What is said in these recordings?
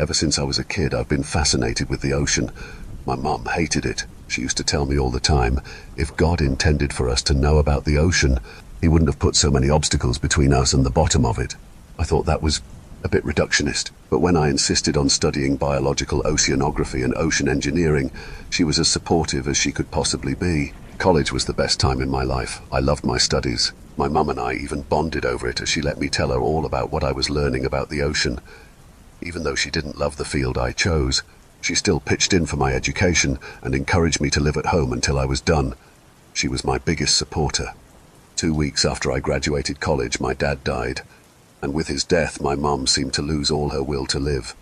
Ever since I was a kid, I've been fascinated with the ocean. My mum hated it. She used to tell me all the time, if God intended for us to know about the ocean, he wouldn't have put so many obstacles between us and the bottom of it. I thought that was a bit reductionist, but when I insisted on studying biological oceanography and ocean engineering, she was as supportive as she could possibly be. College was the best time in my life. I loved my studies. My mum and I even bonded over it as she let me tell her all about what I was learning about the ocean. Even though she didn't love the field I chose, she still pitched in for my education and encouraged me to live at home until I was done. She was my biggest supporter. 2 weeks after I graduated college, my dad died, and with his death, my mum seemed to lose all her will to live.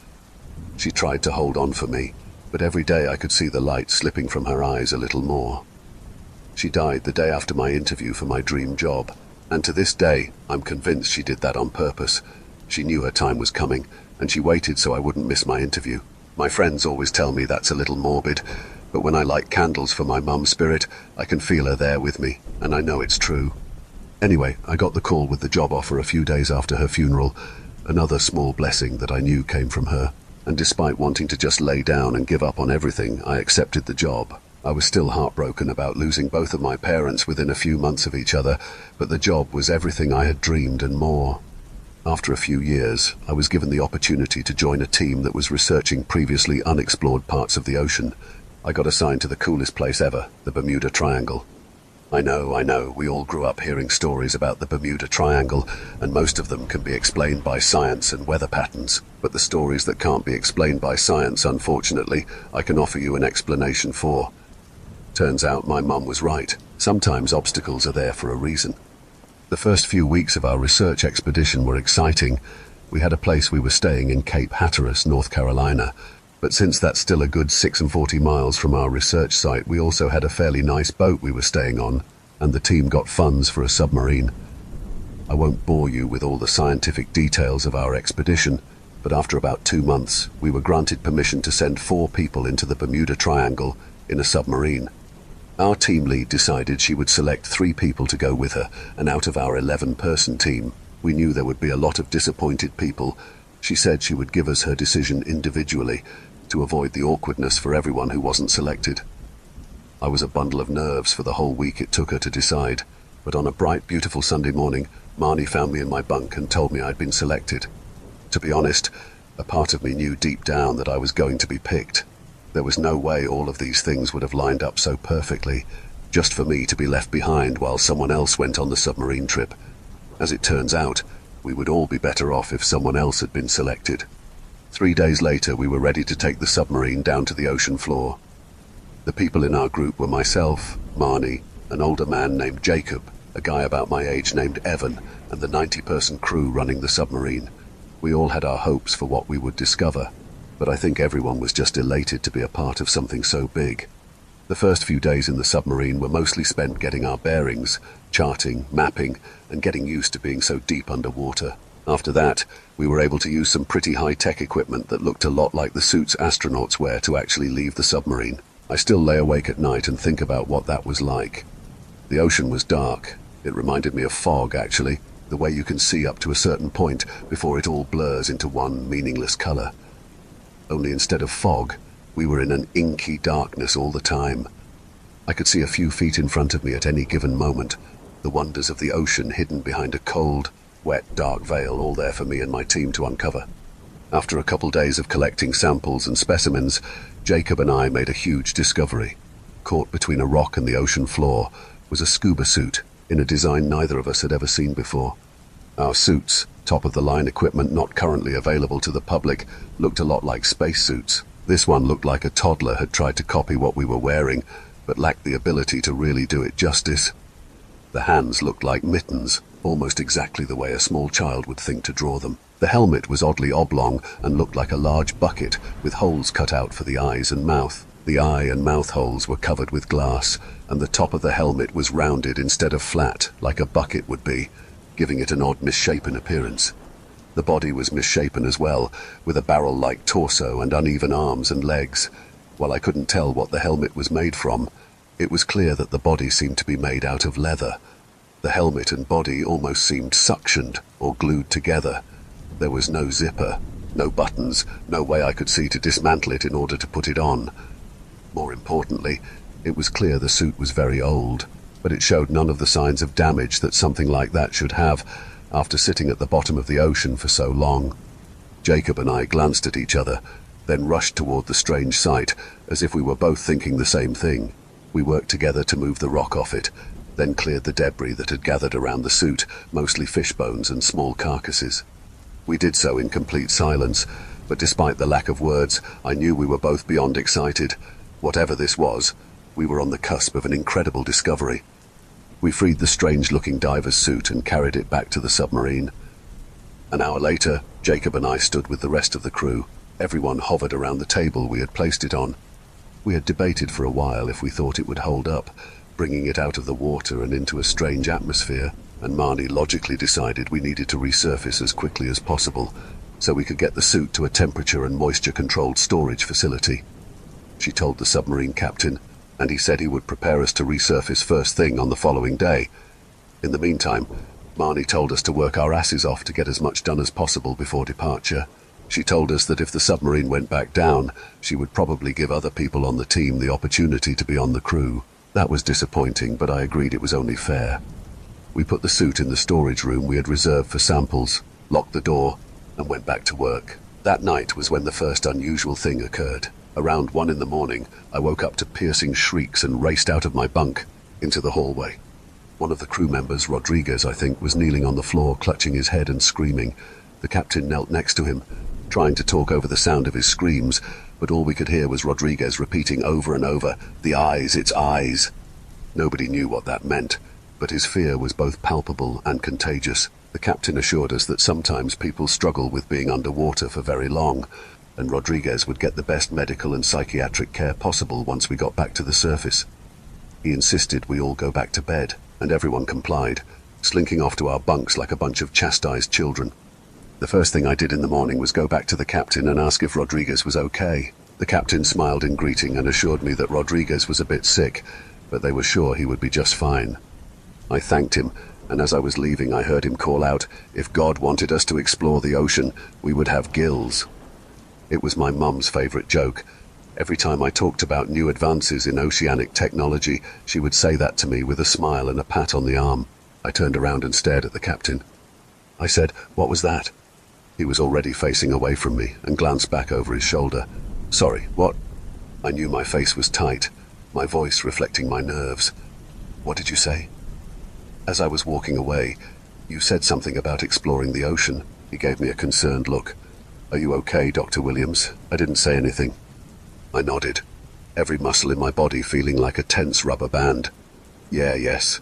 She tried to hold on for me, but every day I could see the light slipping from her eyes a little more. She died the day after my interview for my dream job, and to this day, I'm convinced she did that on purpose. She knew her time was coming, and she waited so I wouldn't miss my interview. My friends always tell me that's a little morbid, but when I light candles for my mum's spirit, I can feel her there with me, and I know it's true. Anyway, I got the call with the job offer a few days after her funeral, another small blessing that I knew came from her. And despite wanting to just lay down and give up on everything, I accepted the job. I was still heartbroken about losing both of my parents within a few months of each other, but the job was everything I had dreamed and more. After a few years, I was given the opportunity to join a team that was researching previously unexplored parts of the ocean. I got assigned to the coolest place ever, the Bermuda Triangle. I know, we all grew up hearing stories about the Bermuda Triangle, and most of them can be explained by science and weather patterns. But the stories that can't be explained by science, unfortunately, I can offer you an explanation for. Turns out my mum was right. Sometimes obstacles are there for a reason. The first few weeks of our research expedition were exciting. We had a place we were staying in Cape Hatteras, North Carolina. But since that's still a good 46 miles from our research site, we also had a fairly nice boat we were staying on, and the team got funds for a submarine. I won't bore you with all the scientific details of our expedition, but after about 2 months, we were granted permission to send 4 people into the Bermuda Triangle in a submarine. Our team lead decided she would select 3 people to go with her, and out of our 11-person team, we knew there would be a lot of disappointed people. She said she would give us her decision individually, to avoid the awkwardness for everyone who wasn't selected. I was a bundle of nerves for the whole week it took her to decide, but on a bright, beautiful Sunday morning, Marnie found me in my bunk and told me I'd been selected. To be honest, a part of me knew deep down that I was going to be picked. There was no way all of these things would have lined up so perfectly, just for me to be left behind while someone else went on the submarine trip. As it turns out, we would all be better off if someone else had been selected. 3 days later, we were ready to take the submarine down to the ocean floor. The people in our group were myself, Marnie, an older man named Jacob, a guy about my age named Evan, and the 90-person crew running the submarine. We all had our hopes for what we would discover, but I think everyone was just elated to be a part of something so big. The first few days in the submarine were mostly spent getting our bearings, charting, mapping, and getting used to being so deep underwater. After that, we were able to use some pretty high-tech equipment that looked a lot like the suits astronauts wear to actually leave the submarine. I still lay awake at night and think about what that was like. The ocean was dark. It reminded me of fog, actually, the way you can see up to a certain point before it all blurs into one meaningless color. Only instead of fog, we were in an inky darkness all the time. I could see a few feet in front of me at any given moment, the wonders of the ocean hidden behind a cold, wet, dark veil, all there for me and my team to uncover. After a couple days of collecting samples and specimens, Jacob and I made a huge discovery. Caught between a rock and the ocean floor was a scuba suit in a design neither of us had ever seen before. Our suits, top-of-the-line equipment not currently available to the public, looked a lot like spacesuits. This one looked like a toddler had tried to copy what we were wearing, but lacked the ability to really do it justice. The hands looked like mittens, almost exactly the way a small child would think to draw them. The helmet was oddly oblong and looked like a large bucket with holes cut out for the eyes and mouth. The eye and mouth holes were covered with glass, and the top of the helmet was rounded instead of flat, like a bucket would be, giving it an odd misshapen appearance. The body was misshapen as well, with a barrel-like torso and uneven arms and legs. While I couldn't tell what the helmet was made from, it was clear that the body seemed to be made out of leather. The helmet and body almost seemed suctioned or glued together. There was no zipper, No buttons, no way I could see to dismantle it in order to put it on. More importantly, it was clear the suit was very old, but it showed none of the signs of damage that something like that should have after sitting at the bottom of the ocean for so long. Jacob and I glanced at each other, then rushed toward the strange sight, as if we were both thinking the same thing. We worked together to move the rock off it, then cleared the debris that had gathered around the suit, mostly fish bones and small carcasses. We did so in complete silence, but despite the lack of words, I knew we were both beyond excited. Whatever this was, we were on the cusp of an incredible discovery. We freed the strange-looking diver's suit and carried it back to the submarine. An hour later, Jacob and I stood with the rest of the crew. Everyone hovered around the table we had placed it on. We had debated for a while if we thought it would hold up, bringing it out of the water and into a strange atmosphere, and Marnie logically decided we needed to resurface as quickly as possible, so we could get the suit to a temperature and moisture-controlled storage facility. She told the submarine captain, and he said he would prepare us to resurface first thing on the following day. In the meantime, Marnie told us to work our asses off to get as much done as possible before departure. She told us that if the submarine went back down, she would probably give other people on the team the opportunity to be on the crew. That was disappointing, but I agreed it was only fair. We put the suit in the storage room we had reserved for samples, locked the door, and went back to work. That night was when the first unusual thing occurred. Around 1 a.m, I woke up to piercing shrieks and raced out of my bunk into the hallway. One of the crew members, Rodriguez, I think, was kneeling on the floor, clutching his head and screaming. The captain knelt next to him, trying to talk over the sound of his screams, but all we could hear was Rodriguez repeating over and over, "The eyes, it's eyes." Nobody knew what that meant, but his fear was both palpable and contagious. The captain assured us that sometimes people struggle with being underwater for very long, and Rodriguez would get the best medical and psychiatric care possible once we got back to the surface. He insisted we all go back to bed, and everyone complied, slinking off to our bunks like a bunch of chastised children. The first thing I did in the morning was go back to the captain and ask if Rodriguez was okay. The captain smiled in greeting and assured me that Rodriguez was a bit sick, but they were sure he would be just fine. I thanked him, and as I was leaving I heard him call out, if God wanted us to explore the ocean, we would have gills. It was my mum's favorite joke. Every time I talked about new advances in oceanic technology, she would say that to me with a smile and a pat on the arm. I turned around and stared at the captain. I said, "What was that?" He was already facing away from me and glanced back over his shoulder. "Sorry, what?" I knew my face was tight, my voice reflecting my nerves. "What did you say?" As I was walking away, "You said something about exploring the ocean." He gave me a concerned look. "Are you okay, Dr. Williams?" I didn't say anything. I nodded, every muscle in my body feeling like a tense rubber band. Yes.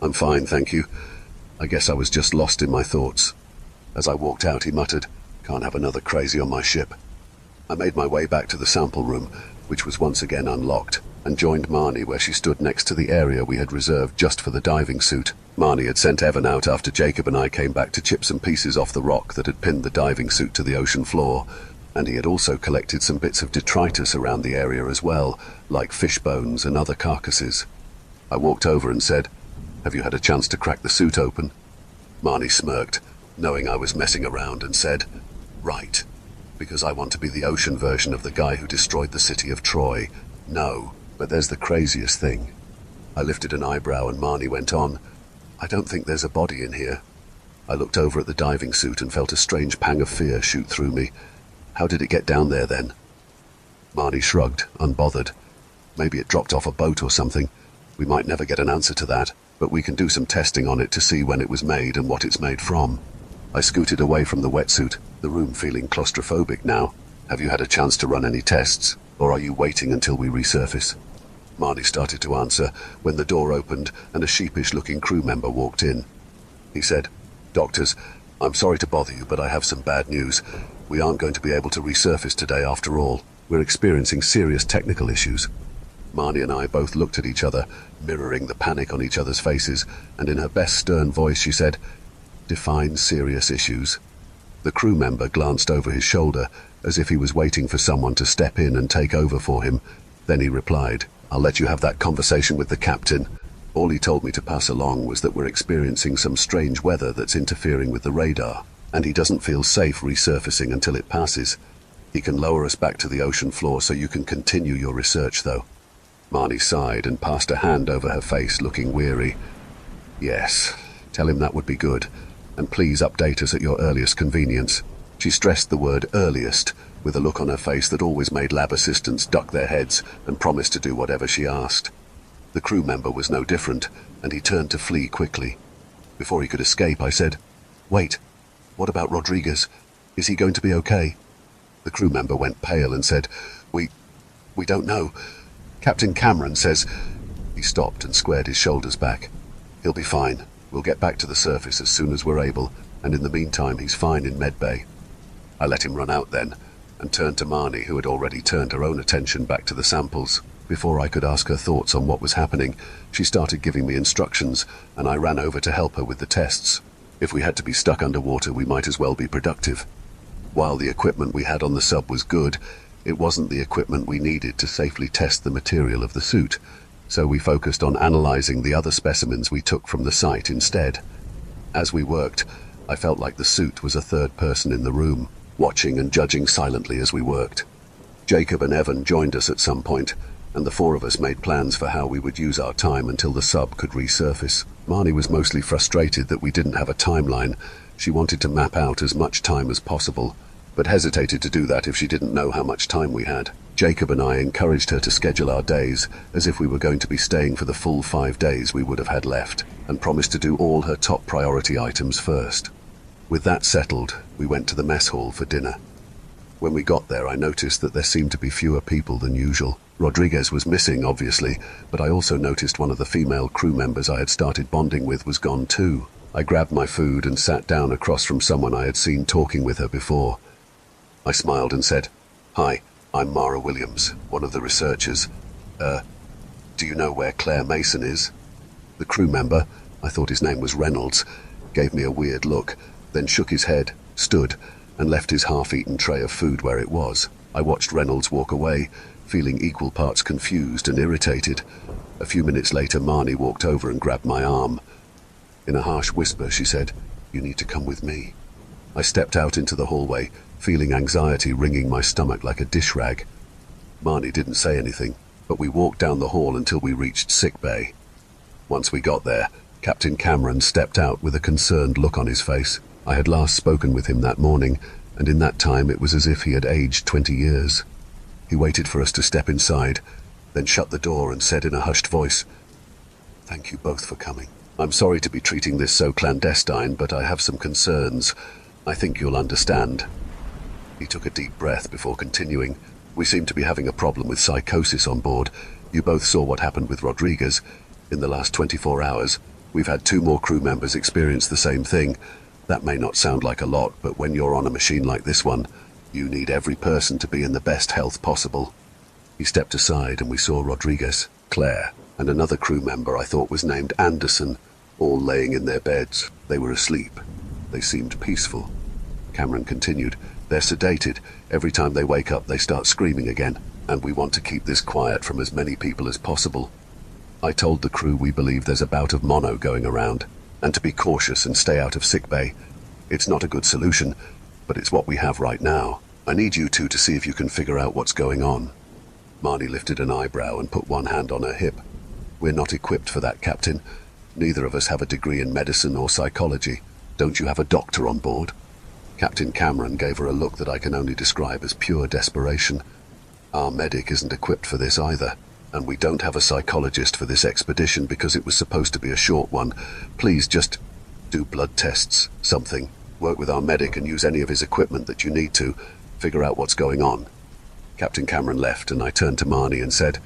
I'm fine, thank you. I guess I was just lost in my thoughts." As I walked out, he muttered, "Can't have another crazy on my ship." I made my way back to the sample room, which was once again unlocked, and joined Marnie where she stood next to the area we had reserved just for the diving suit. Marnie had sent Evan out after Jacob and I came back to chip some pieces off the rock that had pinned the diving suit to the ocean floor, and he had also collected some bits of detritus around the area as well, like fish bones and other carcasses. I walked over and said, "Have you had a chance to crack the suit open?" Marnie smirked, knowing I was messing around, and said, "Right, because I want to be the ocean version of the guy who destroyed the city of Troy. No, but there's the craziest thing." I lifted an eyebrow and Marnie went on, "I don't think there's a body in here." I looked over at the diving suit and felt a strange pang of fear shoot through me. How did it get down there then? Marnie shrugged, unbothered. "Maybe it dropped off a boat or something. We might never get an answer to that, but we can do some testing on it to see when it was made and what it's made from." I scooted away from the wetsuit, the room feeling claustrophobic now. "Have you had a chance to run any tests, or are you waiting until we resurface?" Marnie started to answer when the door opened and a sheepish-looking crew member walked in. He said, "Doctors, I'm sorry to bother you, but I have some bad news. We aren't going to be able to resurface today after all. We're experiencing serious technical issues." Marnie and I both looked at each other, mirroring the panic on each other's faces, and in her best stern voice she said, "Define serious issues." The crew member glanced over his shoulder, as if he was waiting for someone to step in and take over for him. Then he replied, "I'll let you have that conversation with the captain. All he told me to pass along was that we're experiencing some strange weather that's interfering with the radar." and he doesn't feel safe resurfacing until it passes. He can lower us back to the ocean floor so you can continue your research, though." Marnie sighed and passed a hand over her face, looking weary. "Yes, tell him that would be good, and please update us at your earliest convenience." She stressed the word earliest, with a look on her face that always made lab assistants duck their heads and promise to do whatever she asked. The crew member was no different, and he turned to flee quickly. Before he could escape, I said, "Wait, what about Rodriguez? Is he going to be okay?" The crew member went pale and said, We don't know. Captain Cameron says—" He stopped and squared his shoulders back. "He'll be fine. We'll get back to the surface as soon as we're able, and in the meantime he's fine in medbay." I let him run out then, and turned to Marnie, who had already turned her own attention back to the samples. Before I could ask her thoughts on what was happening, she started giving me instructions, and I ran over to help her with the tests. If we had to be stuck underwater, we might as well be productive. While the equipment we had on the sub was good, it wasn't the equipment we needed to safely test the material of the suit, so we focused on analyzing the other specimens we took from the site instead. As we worked, I felt like the suit was a third person in the room, watching and judging silently as we worked. Jacob and Evan joined us at some point, and the four of us made plans for how we would use our time until the sub could resurface. Marnie was mostly frustrated that we didn't have a timeline. She wanted to map out as much time as possible, but hesitated to do that if she didn't know how much time we had. Jacob and I encouraged her to schedule our days as if we were going to be staying for the full 5 days we would have had left, and promised to do all her top priority items first. With that settled, we went to the mess hall for dinner. When we got there, I noticed that there seemed to be fewer people than usual. Rodriguez was missing, obviously, but I also noticed one of the female crew members I had started bonding with was gone too. I grabbed my food and sat down across from someone I had seen talking with her before. I smiled and said, "Hi, I'm Mara Williams, one of the researchers. Do you know where Claire Mason is?" The crew member, I thought his name was Reynolds, gave me a weird look, then shook his head, stood, and left his half-eaten tray of food where it was. I watched Reynolds walk away, feeling equal parts confused and irritated. A few minutes later, Marnie walked over and grabbed my arm. In a harsh whisper, she said, "You need to come with me." I stepped out into the hallway, feeling anxiety wringing my stomach like a dish rag. Marnie didn't say anything, but we walked down the hall until we reached sickbay. Once we got there, Captain Cameron stepped out with a concerned look on his face. I had last spoken with him that morning, and in that time it was as if he had aged 20 years. He waited for us to step inside, then shut the door and said in a hushed voice, "Thank you both for coming. I'm sorry to be treating this so clandestine, but I have some concerns. I think you'll understand." He took a deep breath before continuing. "We seem to be having a problem with psychosis on board. You both saw what happened with Rodriguez. In the last 24 hours, we've had 2 more crew members experience the same thing. That may not sound like a lot, but when you're on a machine like this one, you need every person to be in the best health possible." He stepped aside and we saw Rodriguez, Claire, and another crew member I thought was named Anderson, all laying in their beds. They were asleep. They seemed peaceful. Cameron continued, "They're sedated. Every time they wake up, they start screaming again, and we want to keep this quiet from as many people as possible. I told the crew we believe there's a bout of mono going around, and to be cautious and stay out of sickbay. It's not a good solution, but it's what we have right now. I need you two to see if you can figure out what's going on." Marnie lifted an eyebrow and put one hand on her hip. "We're not equipped for that, Captain. Neither of us have a degree in medicine or psychology. Don't you have a doctor on board?" Captain Cameron gave her a look that I can only describe as pure desperation. "Our medic isn't equipped for this either, and we don't have a psychologist for this expedition because it was supposed to be a short one. Please just do blood tests, something. Work with our medic and use any of his equipment that you need to. Figure out what's going on." Captain Cameron left and I turned to Marnie and said,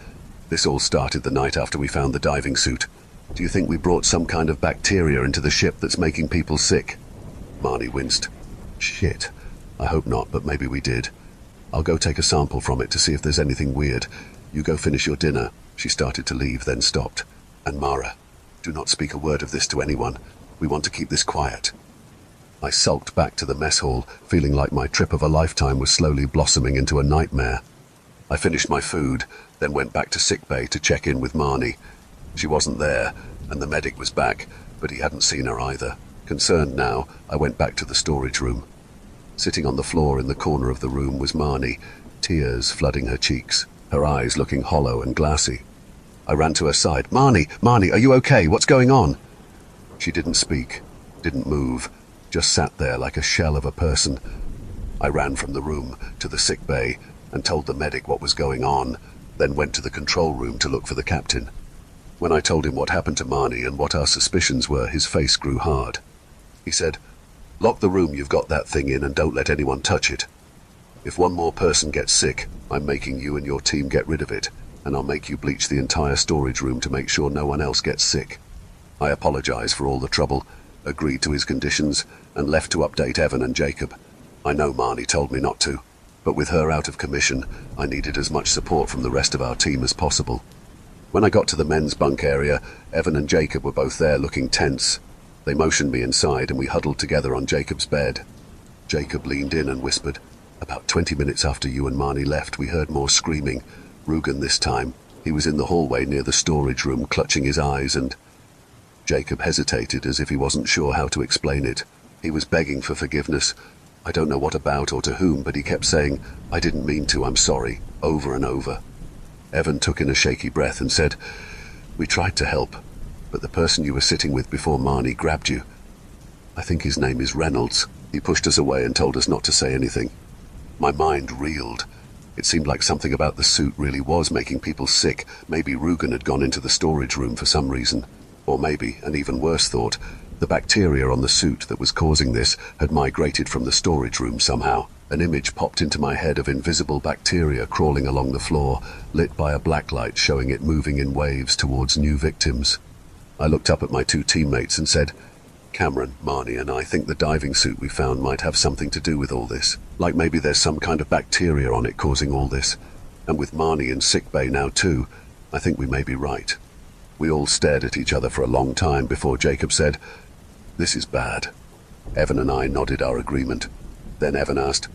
"This all started the night after we found the diving suit. Do you think we brought some kind of bacteria into the ship that's making people sick?" Marnie winced. "Shit. I hope not, but maybe we did. I'll go take a sample from it to see if there's anything weird. You go finish your dinner." She started to leave, then stopped. "And Mara, do not speak a word of this to anyone. We want to keep this quiet." I sulked back to the mess hall, feeling like my trip of a lifetime was slowly blossoming into a nightmare. I finished my food, then went back to sickbay to check in with Marnie. She wasn't there, and the medic was back, but he hadn't seen her either, Concerned now, I went back to the storage room. Sitting on the floor in the corner of the room was Marnie, tears flooding her cheeks, her eyes looking hollow and glassy. I ran to her side. Marnie, are you okay? What's going on? She didn't speak, didn't move, just sat there like a shell of a person. I ran from the room to the sick bay and told the medic what was going on, then went to the control room to look for the captain. When I told him what happened to Marnie and what our suspicions were, his face grew hard. He said, "Lock the room you've got that thing in and don't let anyone touch it. If one more person gets sick, I'm making you and your team get rid of it, and I'll make you bleach the entire storage room to make sure no one else gets sick." I apologized for all the trouble, agreed to his conditions, and left to update Evan and Jacob. I know Marnie told me not to, but with her out of commission, I needed as much support from the rest of our team as possible. When I got to the men's bunk area, Evan and Jacob were both there looking tense. They motioned me inside and we huddled together on Jacob's bed. Jacob leaned in and whispered, "About 20 minutes after you and Marnie left, we heard more screaming. Rugen this time. He was in the hallway near the storage room, clutching his eyes and—" Jacob hesitated as if he wasn't sure how to explain it. He was begging for forgiveness. I don't know what about or to whom, but he kept saying, "I didn't mean to, I'm sorry," over and over. Evan took in a shaky breath and said, "We tried to help, but the person you were sitting with before Marnie grabbed you. I think his name is Reynolds. He pushed us away and told us not to say anything." My mind reeled. It seemed like something about the suit really was making people sick. Maybe Rugen had gone into the storage room for some reason. Or maybe, an even worse thought, the bacteria on the suit that was causing this had migrated from the storage room somehow. An image popped into my head of invisible bacteria crawling along the floor, lit by a black light showing it moving in waves towards new victims. I looked up at my two teammates and said, "Cameron, Marnie and I think the diving suit we found might have something to do with all this. Like maybe there's some kind of bacteria on it causing all this. And with Marnie in sickbay now too, I think we may be right." We all stared at each other for a long time before Jacob said, "This is bad." Evan and I nodded our agreement. Then Evan asked,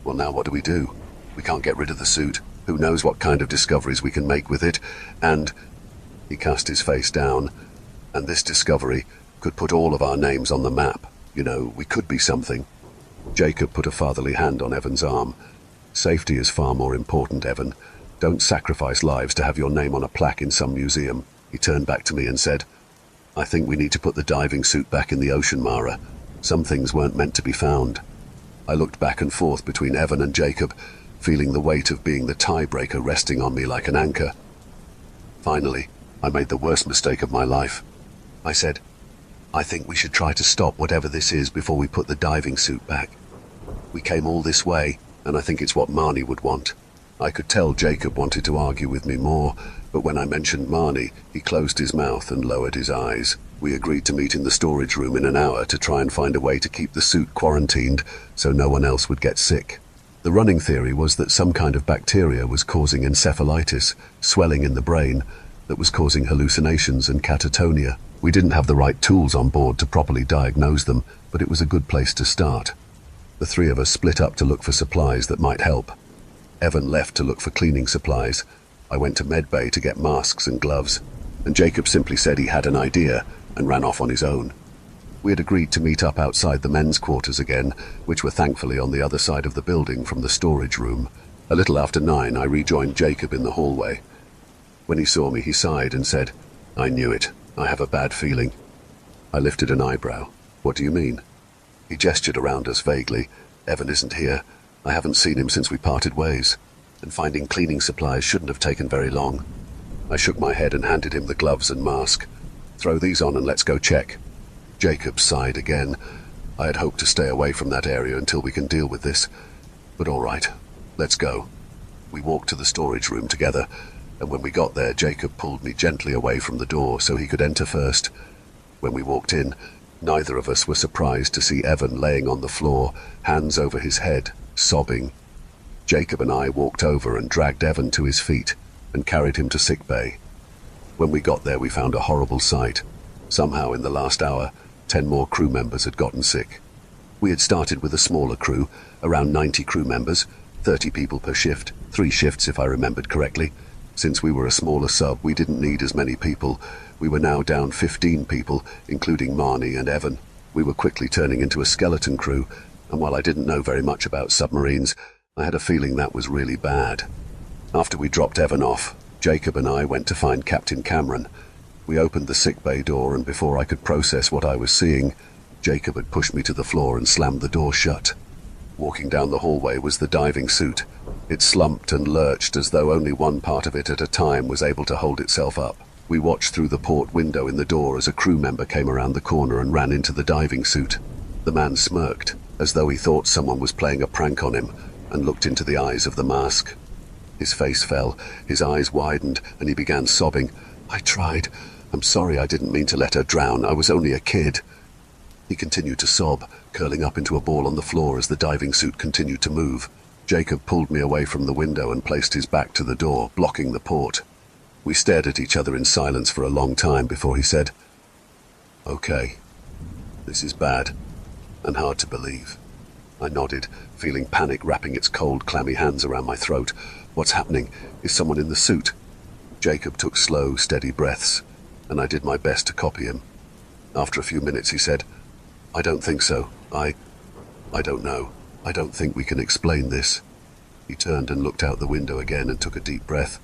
"Well, now what do we do? We can't get rid of the suit. Who knows what kind of discoveries we can make with it? And—" he cast his face down. "And this discovery could put all of our names on the map. You know, we could be something." Jacob put a fatherly hand on Evan's arm. "Safety is far more important, Evan. Don't sacrifice lives to have your name on a plaque in some museum." He turned back to me and said, "I think we need to put the diving suit back in the ocean, Mara. Some things weren't meant to be found." I looked back and forth between Evan and Jacob, feeling the weight of being the tiebreaker resting on me like an anchor. Finally, I made the worst mistake of my life. I said, "I think we should try to stop whatever this is before we put the diving suit back. We came all this way, and I think it's what Marnie would want." I could tell Jacob wanted to argue with me more, but when I mentioned Marnie, he closed his mouth and lowered his eyes. We agreed to meet in the storage room in an hour to try and find a way to keep the suit quarantined so no one else would get sick. The running theory was that some kind of bacteria was causing encephalitis, swelling in the brain, that was causing hallucinations and catatonia. We didn't have the right tools on board to properly diagnose them, but it was a good place to start. The three of us split up to look for supplies that might help. Evan left to look for cleaning supplies. I went to medbay to get masks and gloves, and Jacob simply said he had an idea and ran off on his own. We had agreed to meet up outside the men's quarters again, which were thankfully on the other side of the building from the storage room. A little after 9, I rejoined Jacob in the hallway. When he saw me, he sighed and said, "I knew it. I have a bad feeling." I lifted an eyebrow. "What do you mean?" He gestured around us vaguely. "Evan isn't here. I haven't seen him since we parted ways. And finding cleaning supplies shouldn't have taken very long." I shook my head and handed him the gloves and mask. "Throw these on and let's go check." Jacob sighed again. I had hoped to stay away from that area until we can deal with this. But all right, let's go. We walked to the storage room together, and when we got there, Jacob pulled me gently away from the door so he could enter first. When we walked in, neither of us were surprised to see Evan laying on the floor, hands over his head, sobbing. Jacob and I walked over and dragged Evan to his feet and carried him to sickbay. When we got there, we found a horrible sight. Somehow, in the last hour, 10 more crew members had gotten sick. We had started with a smaller crew, around 90 crew members, 30 people per shift, 3 shifts if I remembered correctly. Since we were a smaller sub, we didn't need as many people. We were now down 15 people, including Marnie and Evan. We were quickly turning into a skeleton crew, and while I didn't know very much about submarines, I had a feeling that was really bad. After we dropped Evan off, Jacob and I went to find Captain Cameron. We opened the sickbay door, and before I could process what I was seeing, Jacob had pushed me to the floor and slammed the door shut. Walking down the hallway was the diving suit. It slumped and lurched as though only one part of it at a time was able to hold itself up. We watched through the port window in the door as a crew member came around the corner and ran into the diving suit. The man smirked, as though he thought someone was playing a prank on him, and looked into the eyes of the mask. His face fell, his eyes widened, and he began sobbing. "I tried. I'm sorry, I didn't mean to let her drown. I was only a kid." He continued to sob, curling up into a ball on the floor as the diving suit continued to move. Jacob pulled me away from the window and placed his back to the door, blocking the port. We stared at each other in silence for a long time before he said, "Okay, this is bad, and hard to believe." I nodded, feeling panic wrapping its cold, clammy hands around my throat. "What's happening? Is someone in the suit?" Jacob took slow, steady breaths, and I did my best to copy him. After a few minutes he said, "I don't think so. I don't know. I don't think we can explain this." He turned and looked out the window again and took a deep breath.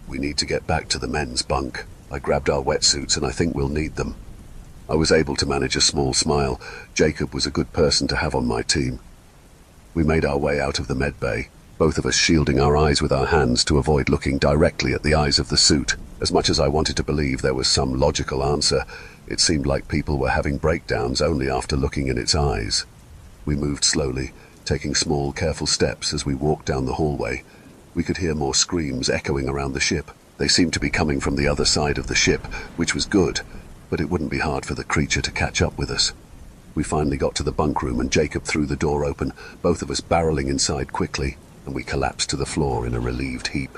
"We need to get back to the men's bunk. I grabbed our wetsuits and I think we'll need them." I was able to manage a small smile. Jacob was a good person to have on my team. We made our way out of the med bay, both of us shielding our eyes with our hands to avoid looking directly at the eyes of the suit. As much as I wanted to believe there was some logical answer, it seemed like people were having breakdowns only after looking in its eyes. We moved slowly, taking small, careful steps as we walked down the hallway. We could hear more screams echoing around the ship. They seemed to be coming from the other side of the ship, which was good, but it wouldn't be hard for the creature to catch up with us. We finally got to the bunk room and Jacob threw the door open, both of us barreling inside quickly, and we collapsed to the floor in a relieved heap.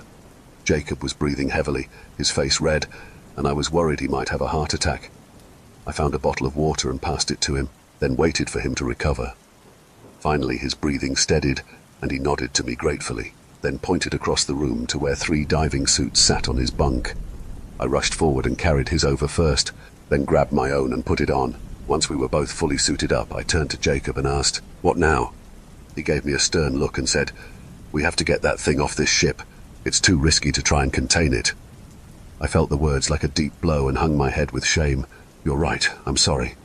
Jacob was breathing heavily, his face red, and I was worried he might have a heart attack. I found a bottle of water and passed it to him, then waited for him to recover. Finally his breathing steadied, and he nodded to me gratefully, then pointed across the room to where 3 diving suits sat on his bunk. I rushed forward and carried his over first, then grabbed my own and put it on. Once we were both fully suited up, I turned to Jacob and asked, "What now?" He gave me a stern look and said, "We have to get that thing off this ship. It's too risky to try and contain it." I felt the words like a deep blow and hung my head with shame. "You're right, I'm sorry."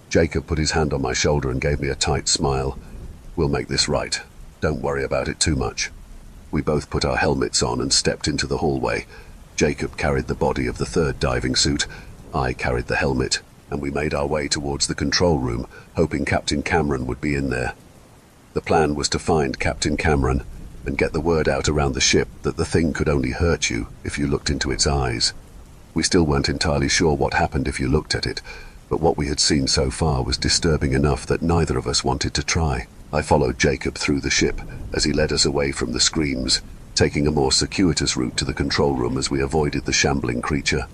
Jacob put his hand on my shoulder and gave me a tight smile. "We'll make this right. Don't worry about it too much." We both put our helmets on and stepped into the hallway. Jacob carried the body of the 3rd diving suit. I carried the helmet, and we made our way towards the control room, hoping Captain Cameron would be in there. The plan was to find Captain Cameron and get the word out around the ship that the thing could only hurt you if you looked into its eyes. We still weren't entirely sure what happened if you looked at it, but what we had seen so far was disturbing enough that neither of us wanted to try. I followed Jacob through the ship as he led us away from the screams, taking a more circuitous route to the control room as we avoided the shambling creature.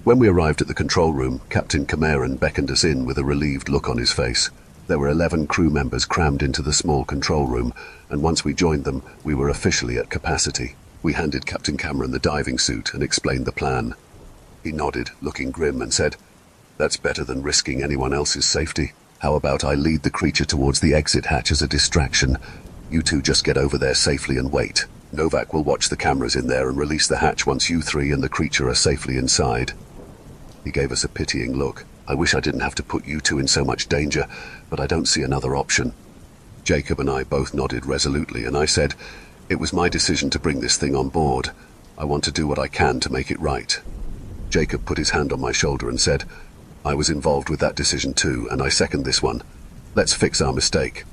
When we arrived at the control room, Captain Cameron beckoned us in with a relieved look on his face. There were 11 crew members crammed into the small control room, and once we joined them, we were officially at capacity. We handed Captain Cameron the diving suit and explained the plan. He nodded, looking grim, and said, "That's better than risking anyone else's safety. How about I lead the creature towards the exit hatch as a distraction? You two just get over there safely and wait. Novak will watch the cameras in there and release the hatch once you 3 and the creature are safely inside." He gave us a pitying look. "I wish I didn't have to put you two in so much danger, but I don't see another option." Jacob and I both nodded resolutely, and I said, "It was my decision to bring this thing on board. I want to do what I can to make it right." Jacob put his hand on my shoulder and said, "I was involved with that decision too, and I second this one. Let's fix our mistake."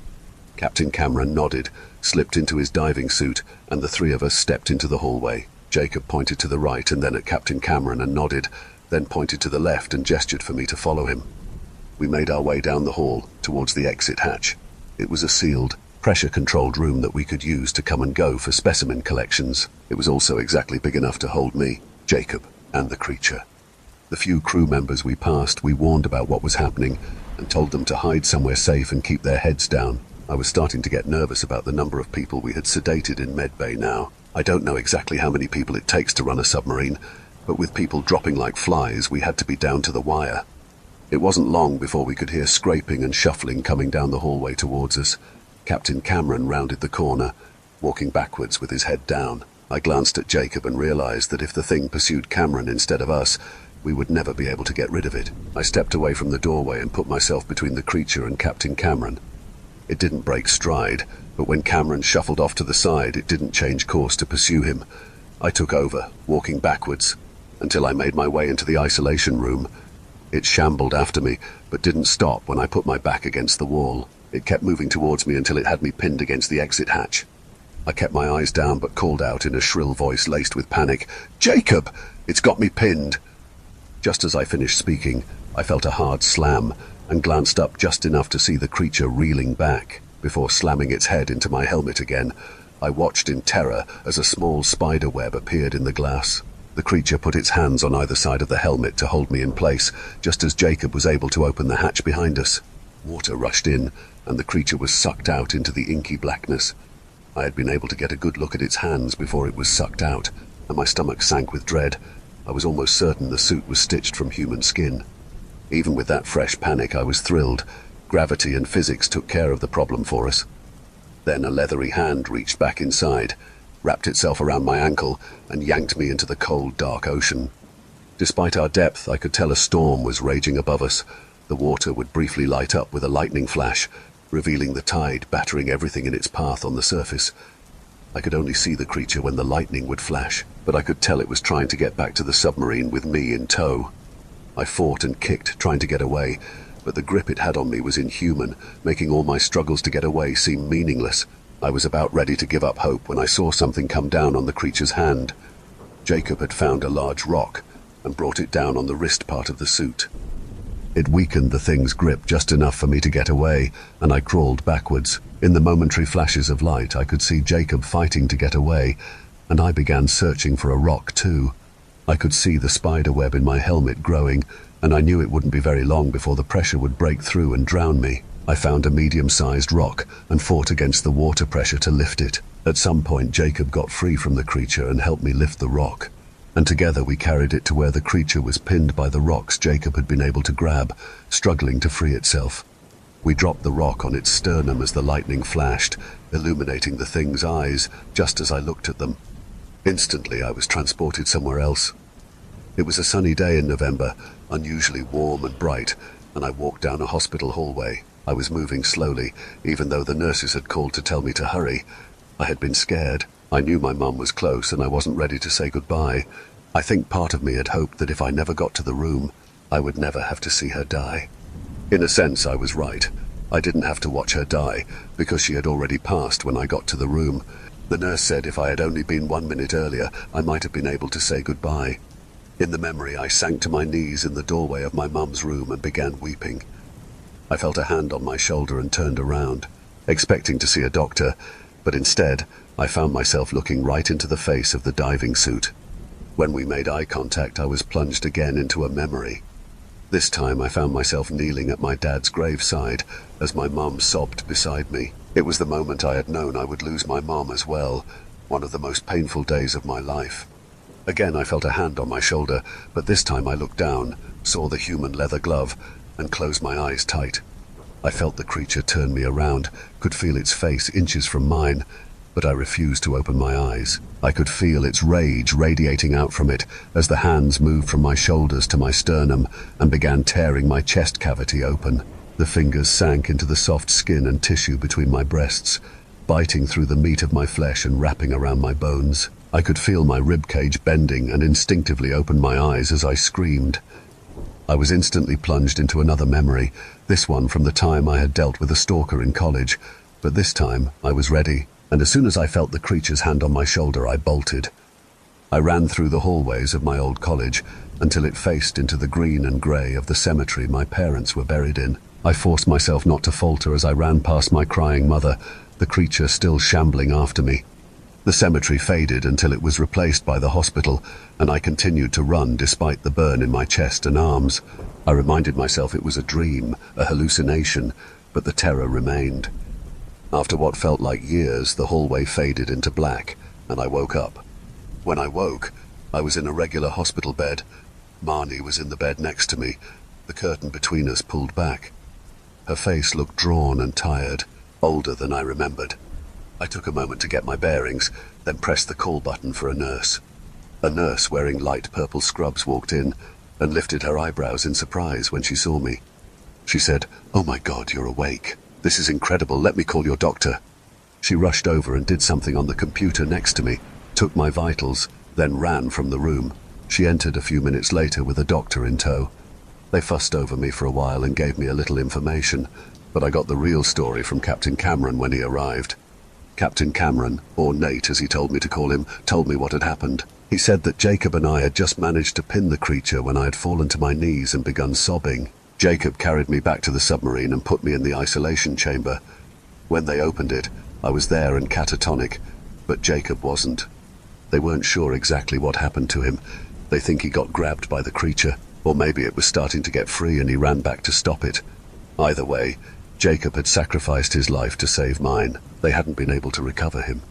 Captain Cameron nodded, slipped into his diving suit, and the 3 of us stepped into the hallway. Jacob pointed to the right and then at Captain Cameron and nodded, then pointed to the left and gestured for me to follow him. We made our way down the hall towards the exit hatch. It was a sealed, pressure-controlled room that we could use to come and go for specimen collections. It was also exactly big enough to hold me, Jacob, and the creature. The few crew members we passed, we warned about what was happening and told them to hide somewhere safe and keep their heads down. I was starting to get nervous about the number of people we had sedated in medbay now. I don't know exactly how many people it takes to run a submarine, but with people dropping like flies, we had to be down to the wire. It wasn't long before we could hear scraping and shuffling coming down the hallway towards us. Captain Cameron rounded the corner, walking backwards with his head down. I glanced at Jacob and realized that if the thing pursued Cameron instead of us, we would never be able to get rid of it. I stepped away from the doorway and put myself between the creature and Captain Cameron. It didn't break stride, but when Cameron shuffled off to the side, it didn't change course to pursue him. I took over, walking backwards, until I made my way into the isolation room. It shambled after me, but didn't stop when I put my back against the wall. It kept moving towards me until it had me pinned against the exit hatch. I kept my eyes down but called out in a shrill voice laced with panic, "Jacob! It's got me pinned!" Just as I finished speaking, I felt a hard slam and glanced up just enough to see the creature reeling back before slamming its head into my helmet again. I watched in terror as a small spider web appeared in the glass. The creature put its hands on either side of the helmet to hold me in place, just as Jacob was able to open the hatch behind us. Water rushed in, and the creature was sucked out into the inky blackness. I had been able to get a good look at its hands before it was sucked out, and my stomach sank with dread. I was almost certain the suit was stitched from human skin. Even with that fresh panic, I was thrilled. Gravity and physics took care of the problem for us. Then a leathery hand reached back inside, wrapped itself around my ankle, and yanked me into the cold, dark ocean. Despite our depth, I could tell a storm was raging above us. The water would briefly light up with a lightning flash, revealing the tide battering everything in its path on the surface. I could only see the creature when the lightning would flash, but I could tell it was trying to get back to the submarine with me in tow. I fought and kicked, trying to get away, but the grip it had on me was inhuman, making all my struggles to get away seem meaningless. I was about ready to give up hope when I saw something come down on the creature's hand. Jacob had found a large rock and brought it down on the wrist part of the suit. It weakened the thing's grip just enough for me to get away, and I crawled backwards. In the momentary flashes of light, I could see Jacob fighting to get away, and I began searching for a rock too. I could see the spider web in my helmet growing, and I knew it wouldn't be very long before the pressure would break through and drown me. I found a medium-sized rock and fought against the water pressure to lift it. At some point, Jacob got free from the creature and helped me lift the rock, and together we carried it to where the creature was pinned by the rocks Jacob had been able to grab, struggling to free itself. We dropped the rock on its sternum as the lightning flashed, illuminating the thing's eyes just as I looked at them. Instantly, I was transported somewhere else. It was a sunny day in November, unusually warm and bright, and I walked down a hospital hallway. I was moving slowly, even though the nurses had called to tell me to hurry. I had been scared. I knew my mum was close, and I wasn't ready to say goodbye. I think part of me had hoped that if I never got to the room, I would never have to see her die. In a sense, I was right. I didn't have to watch her die, because she had already passed when I got to the room. The nurse said if I had only been 1 minute earlier, I might have been able to say goodbye. In the memory, I sank to my knees in the doorway of my mum's room and began weeping. I felt a hand on my shoulder and turned around, expecting to see a doctor, but instead, I found myself looking right into the face of the diving suit. When we made eye contact, I was plunged again into a memory. This time, I found myself kneeling at my dad's graveside as my mum sobbed beside me. It was the moment I had known I would lose my mom as well, one of the most painful days of my life. Again, I felt a hand on my shoulder, but this time I looked down, saw the human leather glove, and closed my eyes tight. I felt the creature turn me around, could feel its face inches from mine, but I refused to open my eyes. I could feel its rage radiating out from it as the hands moved from my shoulders to my sternum and began tearing my chest cavity open. The fingers sank into the soft skin and tissue between my breasts, biting through the meat of my flesh and wrapping around my bones. I could feel my ribcage bending and instinctively opened my eyes as I screamed. I was instantly plunged into another memory, this one from the time I had dealt with a stalker in college, but this time I was ready, and as soon as I felt the creature's hand on my shoulder, I bolted. I ran through the hallways of my old college until it faced into the green and grey of the cemetery my parents were buried in. I forced myself not to falter as I ran past my crying mother, the creature still shambling after me. The cemetery faded until it was replaced by the hospital, and I continued to run despite the burn in my chest and arms. I reminded myself it was a dream, a hallucination, but the terror remained. After what felt like years, the hallway faded into black, and I woke up. When I woke, I was in a regular hospital bed. Marnie was in the bed next to me, The curtain between us pulled back. Her face looked drawn and tired, older than I remembered. I took a moment to get my bearings, then pressed the call button for a nurse. A nurse wearing light purple scrubs walked in and lifted her eyebrows in surprise when she saw me. She said, "Oh my God, you're awake. This is incredible. Let me call your doctor." She rushed over and did something on the computer next to me, took my vitals, then ran from the room. She entered a few minutes later with a doctor in tow. They fussed over me for a while and gave me a little information, but I got the real story from Captain Cameron when he arrived. Captain Cameron, or Nate as he told me to call him, told me what had happened. He said that Jacob and I had just managed to pin the creature when I had fallen to my knees and begun sobbing. Jacob carried me back to the submarine and put me in the isolation chamber. When they opened it, I was there and catatonic, but Jacob wasn't. They weren't sure exactly what happened to him. They think he got grabbed by the creature, or maybe it was starting to get free and he ran back to stop it. Either way, Jacob had sacrificed his life to save mine. They hadn't been able to recover him.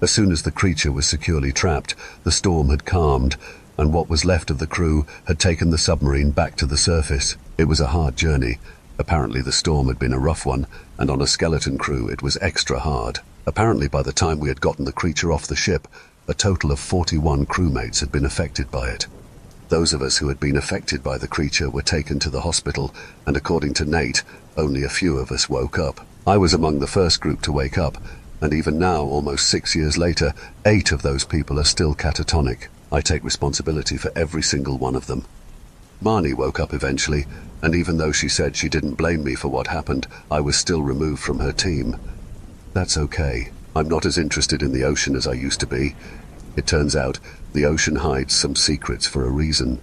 As soon as the creature was securely trapped, the storm had calmed, and what was left of the crew had taken the submarine back to the surface. It was a hard journey. Apparently the storm had been a rough one, and on a skeleton crew it was extra hard. Apparently by the time we had gotten the creature off the ship, a total of 41 crewmates had been affected by it. Those of us who had been affected by the creature were taken to the hospital, and according to Nate, only a few of us woke up. I was among the first group to wake up, and even now, almost 6 years later, 8 of those people are still catatonic. I take responsibility for every single one of them. Marnie woke up eventually, and even though she said she didn't blame me for what happened, I was still removed from her team. That's okay. I'm not as interested in the ocean as I used to be. It turns out the ocean hides some secrets for a reason.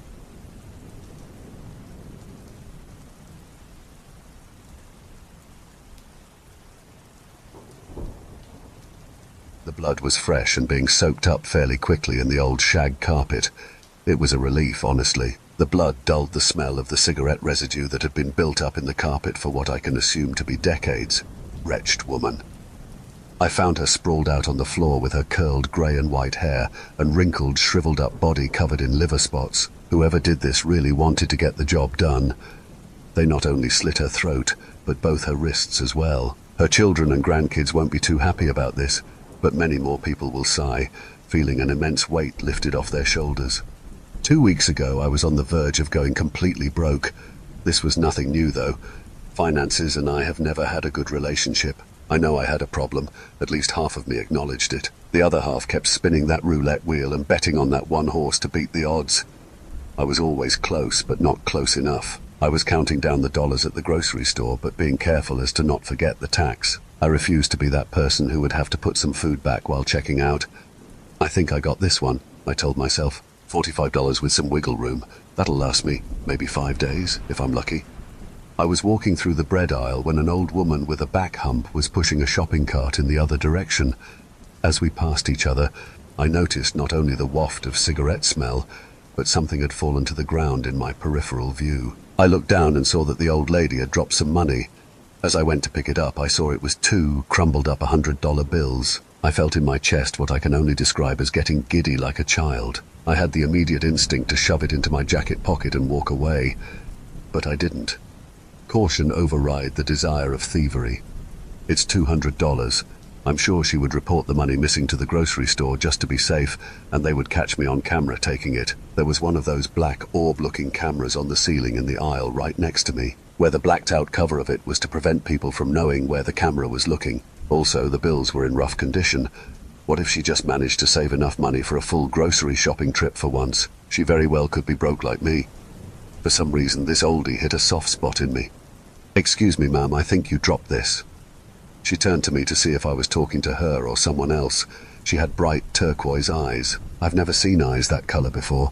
The blood was fresh and being soaked up fairly quickly in the old shag carpet. It was a relief, honestly. The blood dulled the smell of the cigarette residue that had been built up in the carpet for what I can assume to be decades. Wretched woman. I found her sprawled out on the floor with her curled grey and white hair and wrinkled, shriveled up body covered in liver spots. Whoever did this really wanted to get the job done. They not only slit her throat, but both her wrists as well. Her children and grandkids won't be too happy about this, but many more people will sigh, feeling an immense weight lifted off their shoulders. 2 weeks ago, I was on the verge of going completely broke. This was nothing new, though. Finances and I have never had a good relationship. I know I had a problem. At least half of me acknowledged it. The other half kept spinning that roulette wheel and betting on that one horse to beat the odds. I was always close, but not close enough. I was counting down the dollars at the grocery store, but being careful as to not forget the tax. I refused to be that person who would have to put some food back while checking out. I think I got this one, I told myself. $45 with some wiggle room. That'll last me maybe 5 days, if I'm lucky. I was walking through the bread aisle when an old woman with a back hump was pushing a shopping cart in the other direction. As we passed each other, I noticed not only the waft of cigarette smell, but something had fallen to the ground in my peripheral view. I looked down and saw that the old lady had dropped some money. As I went to pick it up, I saw it was 2 crumbled up $100 bills. I felt in my chest what I can only describe as getting giddy like a child. I had the immediate instinct to shove it into my jacket pocket and walk away, but I didn't. Caution override the desire of thievery. It's $200. I'm sure she would report the money missing to the grocery store just to be safe, and they would catch me on camera taking it. There was one of those black orb-looking cameras on the ceiling in the aisle right next to me, where the blacked-out cover of it was to prevent people from knowing where the camera was looking. Also, the bills were in rough condition. What if she just managed to save enough money for a full grocery shopping trip for once? She very well could be broke like me. For some reason, this oldie hit a soft spot in me. "Excuse me, ma'am, I think you dropped this." She turned to me to see if I was talking to her or someone else. She had bright turquoise eyes. I've never seen eyes that color before.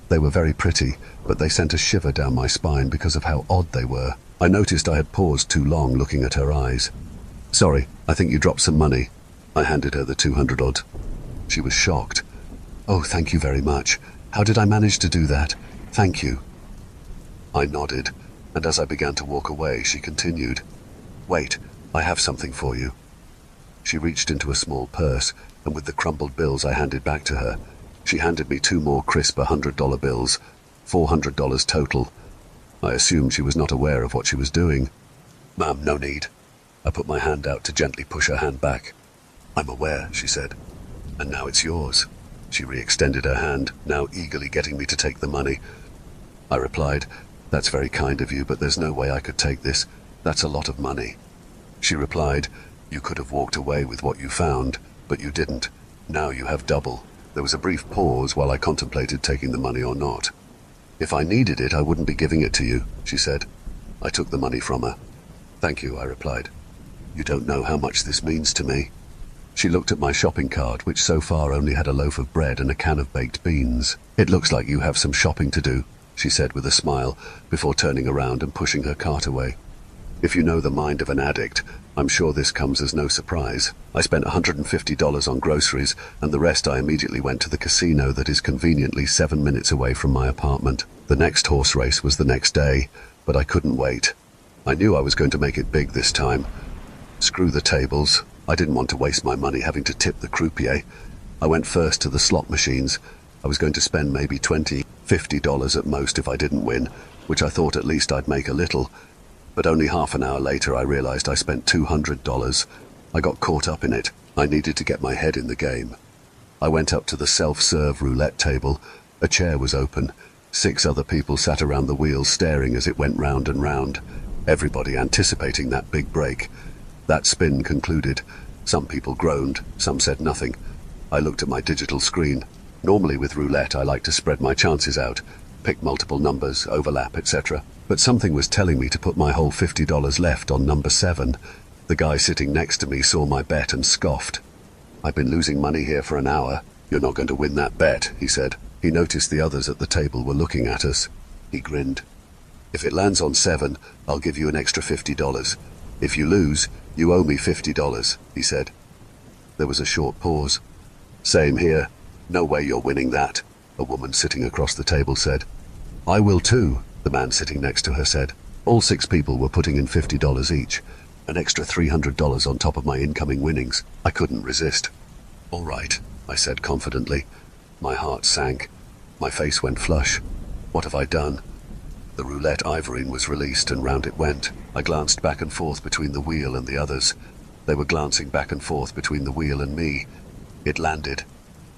They were very pretty, but they sent a shiver down my spine because of how odd they were. I noticed I had paused too long looking at her eyes. "Sorry, I think you dropped some money." I handed her the 200 odd. She was shocked. "Oh, thank you very much. How did I manage to do that? Thank you." I nodded, and as I began to walk away, she continued, "Wait, I have something for you." She reached into a small purse, and with the crumpled bills I handed back to her, she handed me 2 more crisp $100 bills, $400 total. I assumed she was not aware of what she was doing. "Ma'am, no need." I put my hand out to gently push her hand back. "I'm aware," she said. "And now it's yours." She re-extended her hand, now eagerly getting me to take the money. I replied, "That's very kind of you, but there's no way I could take this. That's a lot of money." She replied, "You could have walked away with what you found, but you didn't. Now you have double." There was a brief pause while I contemplated taking the money or not. "If I needed it, I wouldn't be giving it to you," she said. I took the money from her. "Thank you," I replied. "You don't know how much this means to me." She looked at my shopping cart, which so far only had a loaf of bread and a can of baked beans. "It looks like you have some shopping to do," she said with a smile, before turning around and pushing her cart away. If you know the mind of an addict, I'm sure this comes as no surprise. I spent $150 on groceries, and the rest I immediately went to the casino that is conveniently 7 minutes away from my apartment. The next horse race was the next day, but I couldn't wait. I knew I was going to make it big this time. Screw the tables. I didn't want to waste my money having to tip the croupier. I went first to the slot machines. I was going to spend maybe $20, $50 at most if I didn't win, which I thought at least I'd make a little. But only half an hour later I realized I spent $200. I got caught up in it. I needed to get my head in the game. I went up to the self-serve roulette table. A chair was open. 6 other people sat around the wheel staring as it went round and round, everybody anticipating that big break. That spin concluded. Some people groaned, some said nothing. I looked at my digital screen. Normally with roulette I like to spread my chances out, pick multiple numbers, overlap, etc. But something was telling me to put my whole $50 left on number 7. The guy sitting next to me saw my bet and scoffed. "I've been losing money here for an hour. You're not going to win that bet," he said. He noticed the others at the table were looking at us. He grinned. "If it lands on 7, I'll give you an extra $50. If you lose, you owe me $50, he said. There was a short pause. "Same here. No way you're winning that," a woman sitting across the table said. "I will too," the man sitting next to her said. All 6 people were putting in $50 each, an extra $300 on top of my incoming winnings. I couldn't resist. "All right," I said confidently. My heart sank. My face went flush. What have I done? The roulette ivorine was released and round it went. I glanced back and forth between the wheel and the others. They were glancing back and forth between the wheel and me. It landed.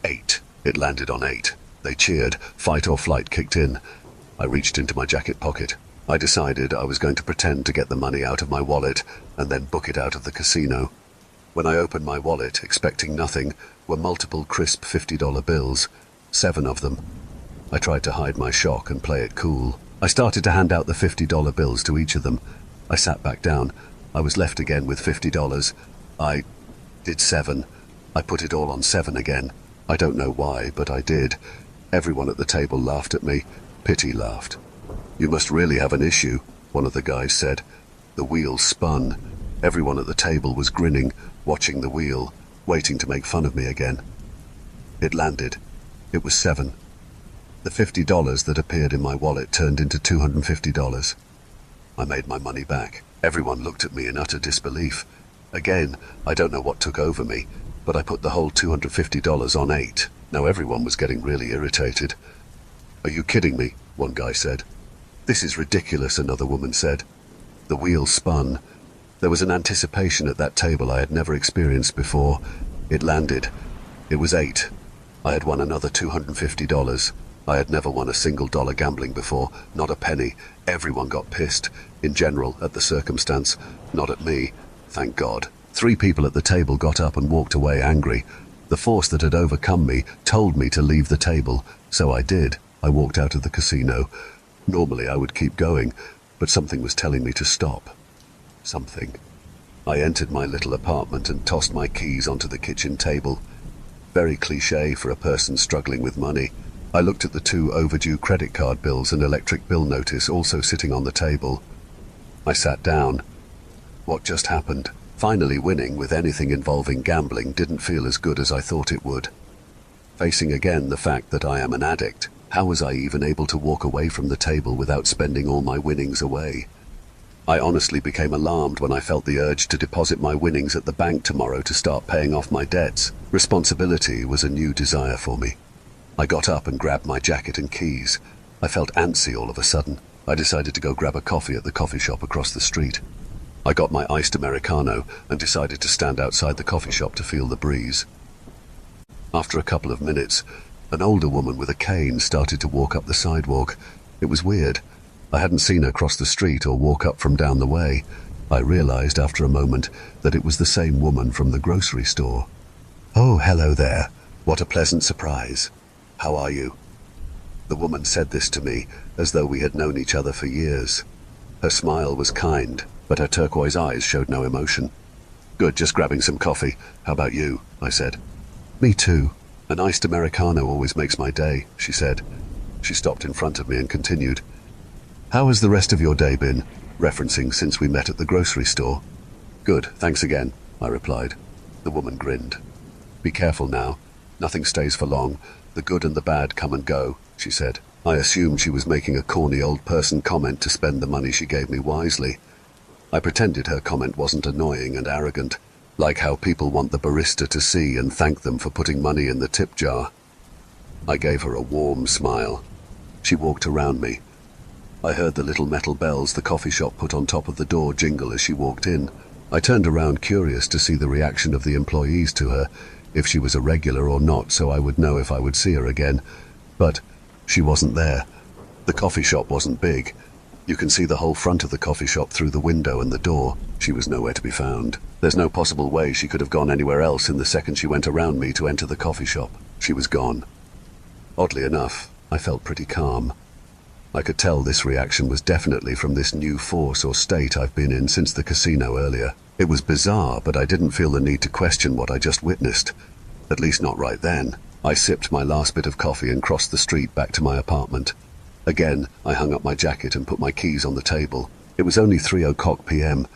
8. It landed on 8. They cheered. Fight or flight kicked in. I reached into my jacket pocket. I decided I was going to pretend to get the money out of my wallet and then book it out of the casino. When I opened my wallet, expecting nothing, were multiple crisp $50 bills, 7 of them. I tried to hide my shock and play it cool. I started to hand out the $50 bills to each of them. I sat back down. I was left again with $50. I did 7. I put it all on 7 again. I don't know why, but I did. Everyone at the table laughed at me. Pity laughed. "You must really have an issue," one of the guys said. The wheel spun. Everyone at the table was grinning, watching the wheel, waiting to make fun of me again. It landed. It was 7. The $50 that appeared in my wallet turned into $250. I made my money back. Everyone looked at me in utter disbelief. Again, I don't know what took over me, but I put the whole $250 on 8. Now everyone was getting really irritated. "Are you kidding me?" one guy said. "This is ridiculous," another woman said. The wheel spun. There was an anticipation at that table I had never experienced before. It landed. It was 8. I had won another $250. I had never won a single dollar gambling before, not a penny. Everyone got pissed, in general, at the circumstance, not at me, thank God. 3 people at the table got up and walked away angry. The force that had overcome me told me to leave the table, so I did. I walked out of the casino. Normally I would keep going, but something was telling me to stop. Something. I entered my little apartment and tossed my keys onto the kitchen table. Very cliché for a person struggling with money. I looked at the 2 overdue credit card bills and electric bill notice also sitting on the table. I sat down. What just happened? Finally winning with anything involving gambling didn't feel as good as I thought it would. Facing again the fact that I am an addict, how was I even able to walk away from the table without spending all my winnings away? I honestly became alarmed when I felt the urge to deposit my winnings at the bank tomorrow to start paying off my debts. Responsibility was a new desire for me. I got up and grabbed my jacket and keys. I felt antsy all of a sudden. I decided to go grab a coffee at the coffee shop across the street. I got my iced Americano and decided to stand outside the coffee shop to feel the breeze. After a couple of minutes, an older woman with a cane started to walk up the sidewalk. It was weird. I hadn't seen her cross the street or walk up from down the way. I realized after a moment that it was the same woman from the grocery store. "Oh, hello there. What a pleasant surprise. How are you?" The woman said this to me as though we had known each other for years. Her smile was kind, but her turquoise eyes showed no emotion. "Good, just grabbing some coffee. How about you?" I said. "Me too. An iced Americano always makes my day," she said. She stopped in front of me and continued. "How has the rest of your day been?" referencing since we met at the grocery store. "Good, thanks again," I replied. The woman grinned. "Be careful now. Nothing stays for long. The good and the bad come and go," she said. I assumed she was making a corny old person comment to spend the money she gave me wisely. I pretended her comment wasn't annoying and arrogant, like how people want the barista to see and thank them for putting money in the tip jar. I gave her a warm smile. She walked around me. I heard the little metal bells the coffee shop put on top of the door jingle as she walked in. I turned around curious to see the reaction of the employees to her, if she was a regular or not, so I would know if I would see her again. But she wasn't there. The coffee shop wasn't big. You can see the whole front of the coffee shop through the window and the door. She was nowhere to be found. There's no possible way she could have gone anywhere else in the second she went around me to enter the coffee shop. She was gone. Oddly enough, I felt pretty calm. I could tell this reaction was definitely from this new force or state I've been in since the casino earlier. It was bizarre, but I didn't feel the need to question what I just witnessed. At least not right then. I sipped my last bit of coffee and crossed the street back to my apartment. Again, I hung up my jacket and put my keys on the table. It was only 3:00 p.m.,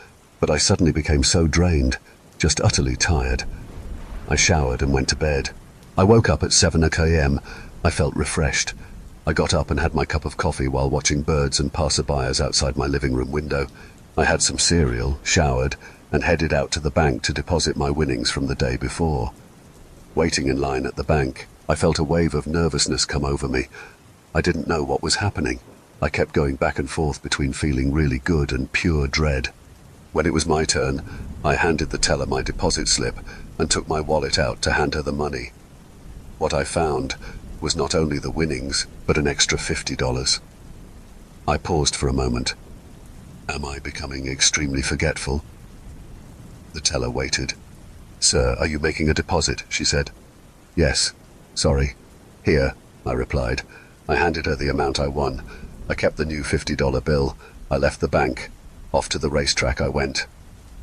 but I suddenly became so drained, just utterly tired. I showered and went to bed. I woke up at 7:00 a.m. I felt refreshed. I got up and had my cup of coffee while watching birds and passerbyers outside my living room window. I had some cereal, showered, and headed out to the bank to deposit my winnings from the day before. Waiting in line at the bank, I felt a wave of nervousness come over me. I didn't know what was happening. I kept going back and forth between feeling really good and pure dread. When it was my turn, I handed the teller my deposit slip and took my wallet out to hand her the money. What I found was not only the winnings, but an extra $50. I paused for a moment. Am I becoming extremely forgetful? The teller waited. "Sir, are you making a deposit?" she said. "Yes. Sorry." "Here," I replied. I handed her the amount I won. I kept the new $50 bill. I left the bank. Off to the racetrack I went.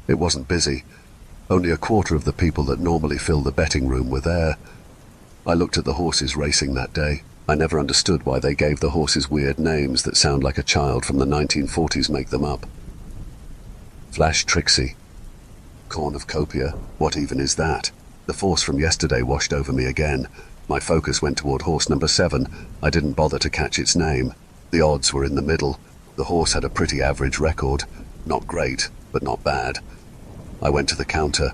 It wasn't busy. Only a quarter of the people that normally fill the betting room were there. I looked at the horses racing that day. I never understood why they gave the horses weird names that sound like a child from the 1940s make them up. Flash Trixie. Cornucopia. What even is that? The force from yesterday washed over me again. My focus went toward horse number 7. I didn't bother to catch its name. The odds were in the middle. The horse had a pretty average record. Not great, but not bad. I went to the counter.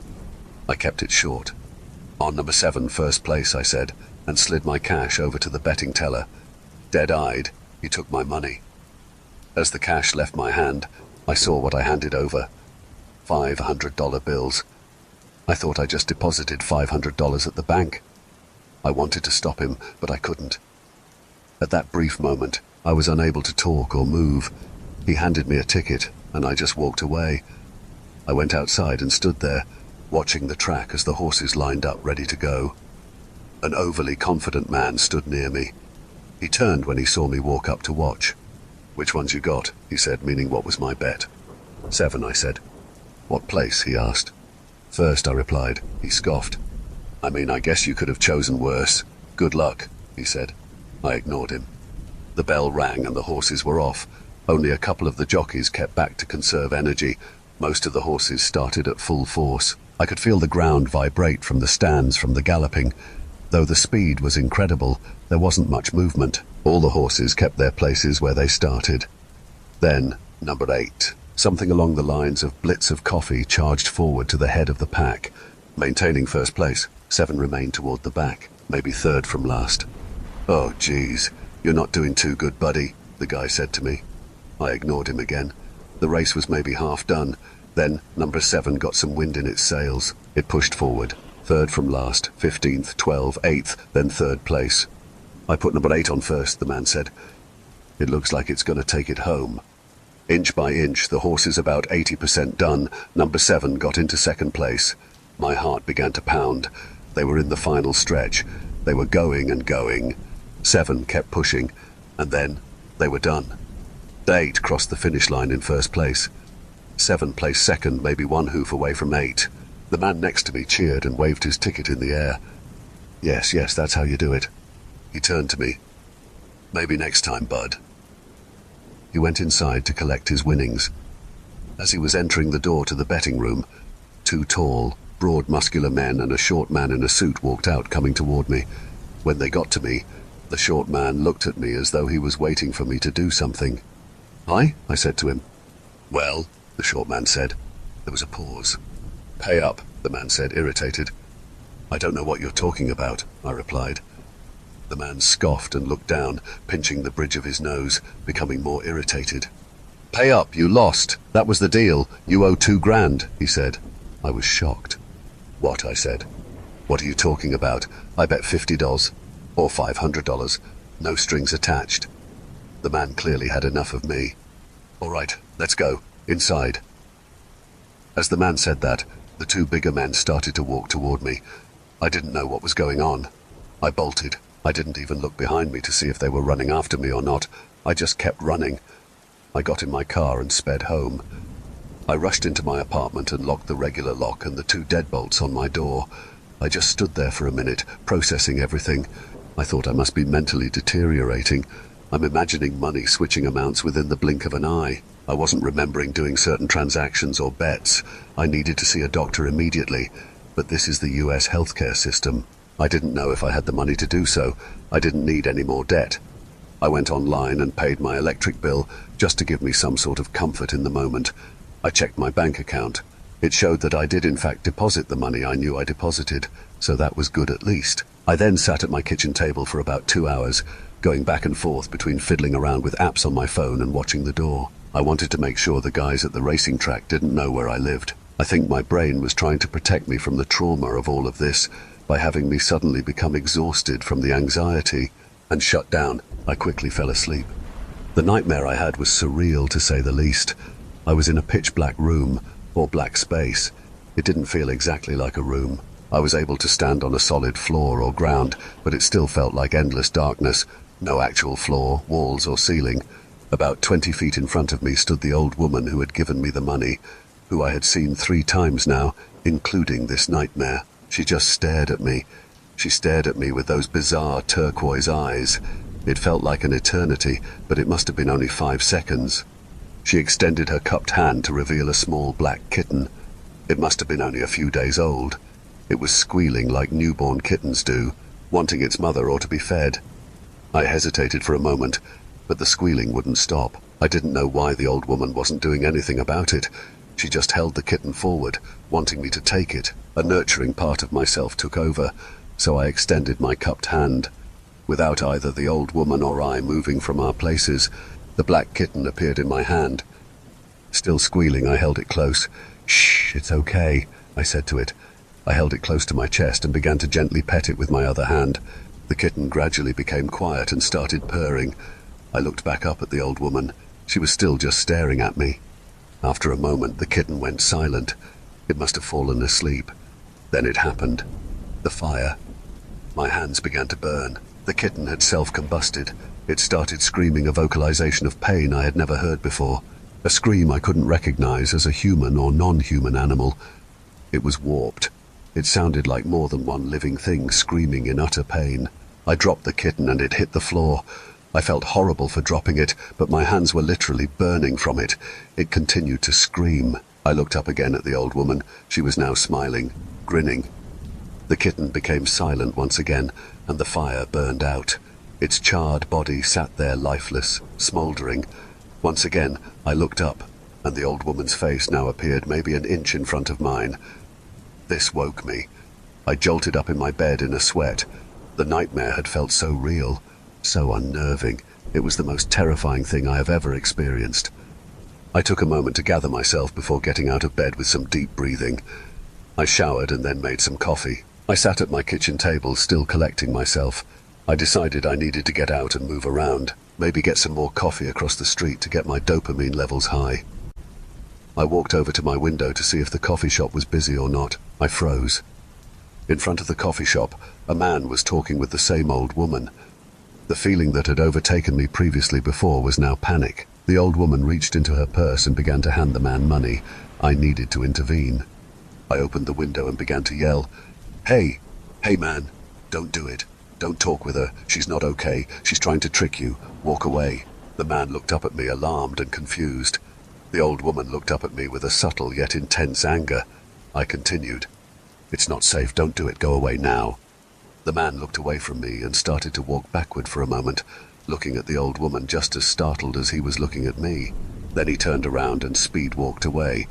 I kept it short. "On number 7, first place," I said, and slid my cash over to the betting teller. Dead-eyed, he took my money. As the cash left my hand, I saw what I handed over. $500 bills. I thought I just deposited $500 at the bank. I wanted to stop him, but I couldn't. At that brief moment, I was unable to talk or move. He handed me a ticket, and I just walked away. I went outside and stood there, watching the track as the horses lined up ready to go. An overly confident man stood near me. He turned when he saw me walk up to watch. "Which ones you got?" he said, meaning what was my bet. 7, I said. "What place?" he asked. "First," I replied. He scoffed. "I mean, I guess you could have chosen worse. Good luck," he said. I ignored him. The bell rang and the horses were off. Only a couple of the jockeys kept back to conserve energy. Most of the horses started at full force. I could feel the ground vibrate from the stands from the galloping. Though the speed was incredible, there wasn't much movement. All the horses kept their places where they started. Then, number 8, something along the lines of Blitz of Coffee, charged forward to the head of the pack. Maintaining first place, 7 remained toward the back, maybe third from last. "Oh, geez, you're not doing too good, buddy," the guy said to me. I ignored him again. The race was maybe half done. Then number 7 got some wind in its sails. It pushed forward. 3rd from last, 15th, 12th, 8th, then 3rd place. I put number 8 on first, the man said. It looks like it's going to take it home. Inch by inch, the horse is about 80% done. Number 7 got into 2nd place. My heart began to pound. They were in the final stretch. They were going and going. 7 kept pushing, and then they were done. 8 crossed the finish line in 1st place. 7 placed 2nd, maybe 1 hoof away from 8. The man next to me cheered and waved his ticket in the air. Yes, that's how you do it. He turned to me. Maybe next time, bud. He went inside to collect his winnings. As he was entering the door to the betting room, 2 tall, broad, muscular men and a short man in a suit walked out, coming toward me. When they got to me, the short man looked at me as though he was waiting for me to do something. Hi, I said to him. Well, the short man said. There was a pause. Pay up, the man said, irritated. I don't know what you're talking about, I replied. The man scoffed and looked down, pinching the bridge of his nose, becoming more irritated. Pay up, you lost. That was the deal. You owe $2 grand, he said. I was shocked. What, I said. What are you talking about? I bet $50 or $500. No strings attached. The man clearly had enough of me. All right, let's go. Inside. As the man said that, the 2 bigger men started to walk toward me. I didn't know what was going on. I bolted. I didn't even look behind me to see if they were running after me or not. I just kept running. I got in my car and sped home. I rushed into my apartment and locked the regular lock and the 2 deadbolts on my door. I just stood there for a minute, processing everything. I thought I must be mentally deteriorating. I'm imagining money switching amounts within the blink of an eye. I wasn't remembering doing certain transactions or bets. I needed to see a doctor immediately, but this is the US healthcare system. I didn't know if I had the money to do so. I didn't need any more debt. I went online and paid my electric bill just to give me some sort of comfort in the moment. I checked my bank account. It showed that I did in fact deposit the money I knew I deposited, so that was good at least. I then sat at my kitchen table for about 2 hours, going back and forth between fiddling around with apps on my phone and watching the door. I wanted to make sure the guys at the racing track didn't know where I lived. I think my brain was trying to protect me from the trauma of all of this by having me suddenly become exhausted from the anxiety and shut down. I quickly fell asleep. The nightmare I had was surreal, to say the least. I was in a pitch-black room, or black space. It didn't feel exactly like a room. I was able to stand on a solid floor or ground, but it still felt like endless darkness. No actual floor, walls, or ceiling. About 20 feet in front of me stood the old woman who had given me the money, who I had seen 3 times now, including this nightmare. She just stared at me. She stared at me with those bizarre turquoise eyes. It felt like an eternity, but it must have been only 5 seconds. She extended her cupped hand to reveal a small black kitten. It must have been only a few days old. It was squealing like newborn kittens do, wanting its mother or to be fed. I hesitated for a moment, but the squealing wouldn't stop. I didn't know why the old woman wasn't doing anything about it. She just held the kitten forward, wanting me to take it. A nurturing part of myself took over, so I extended my cupped hand. Without either the old woman or I moving from our places, the black kitten appeared in my hand. Still squealing, I held it close. "Shh, it's okay," I said to it. I held it close to my chest and began to gently pet it with my other hand. The kitten gradually became quiet and started purring. I looked back up at the old woman. She was still just staring at me. After a moment, the kitten went silent. It must have fallen asleep. Then it happened. The fire. My hands began to burn. The kitten had self-combusted. It started screaming a vocalization of pain I had never heard before. A scream I couldn't recognize as a human or non-human animal. It was warped. It sounded like more than one living thing screaming in utter pain. I dropped the kitten and it hit the floor. I felt horrible for dropping it, but my hands were literally burning from it. It continued to scream. I looked up again at the old woman. She was now smiling, grinning. The kitten became silent once again, and the fire burned out. Its charred body sat there lifeless, smouldering. Once again, I looked up, and the old woman's face now appeared maybe an inch in front of mine. This woke me. I jolted up in my bed in a sweat. The nightmare had felt so real, so unnerving. It was the most terrifying thing I have ever experienced. I took a moment to gather myself before getting out of bed with some deep breathing. I showered and then made some coffee. I sat at my kitchen table, still collecting myself. I decided I needed to get out and move around, maybe get some more coffee across the street to get my dopamine levels high. I walked over to my window to see if the coffee shop was busy or not. I froze. In front of the coffee shop, a man was talking with the same old woman. The feeling that had overtaken me previously before was now panic. The old woman reached into her purse and began to hand the man money. I needed to intervene. I opened the window and began to yell, "Hey, hey man, don't do it. Don't talk with her. She's not okay. She's trying to trick you. Walk away." The man looked up at me, alarmed and confused. The old woman looked up at me with a subtle yet intense anger. I continued, "It's not safe. Don't do it. Go away now." The man looked away from me and started to walk backward for a moment, looking at the old woman just as startled as he was looking at me. Then he turned around and speed walked away.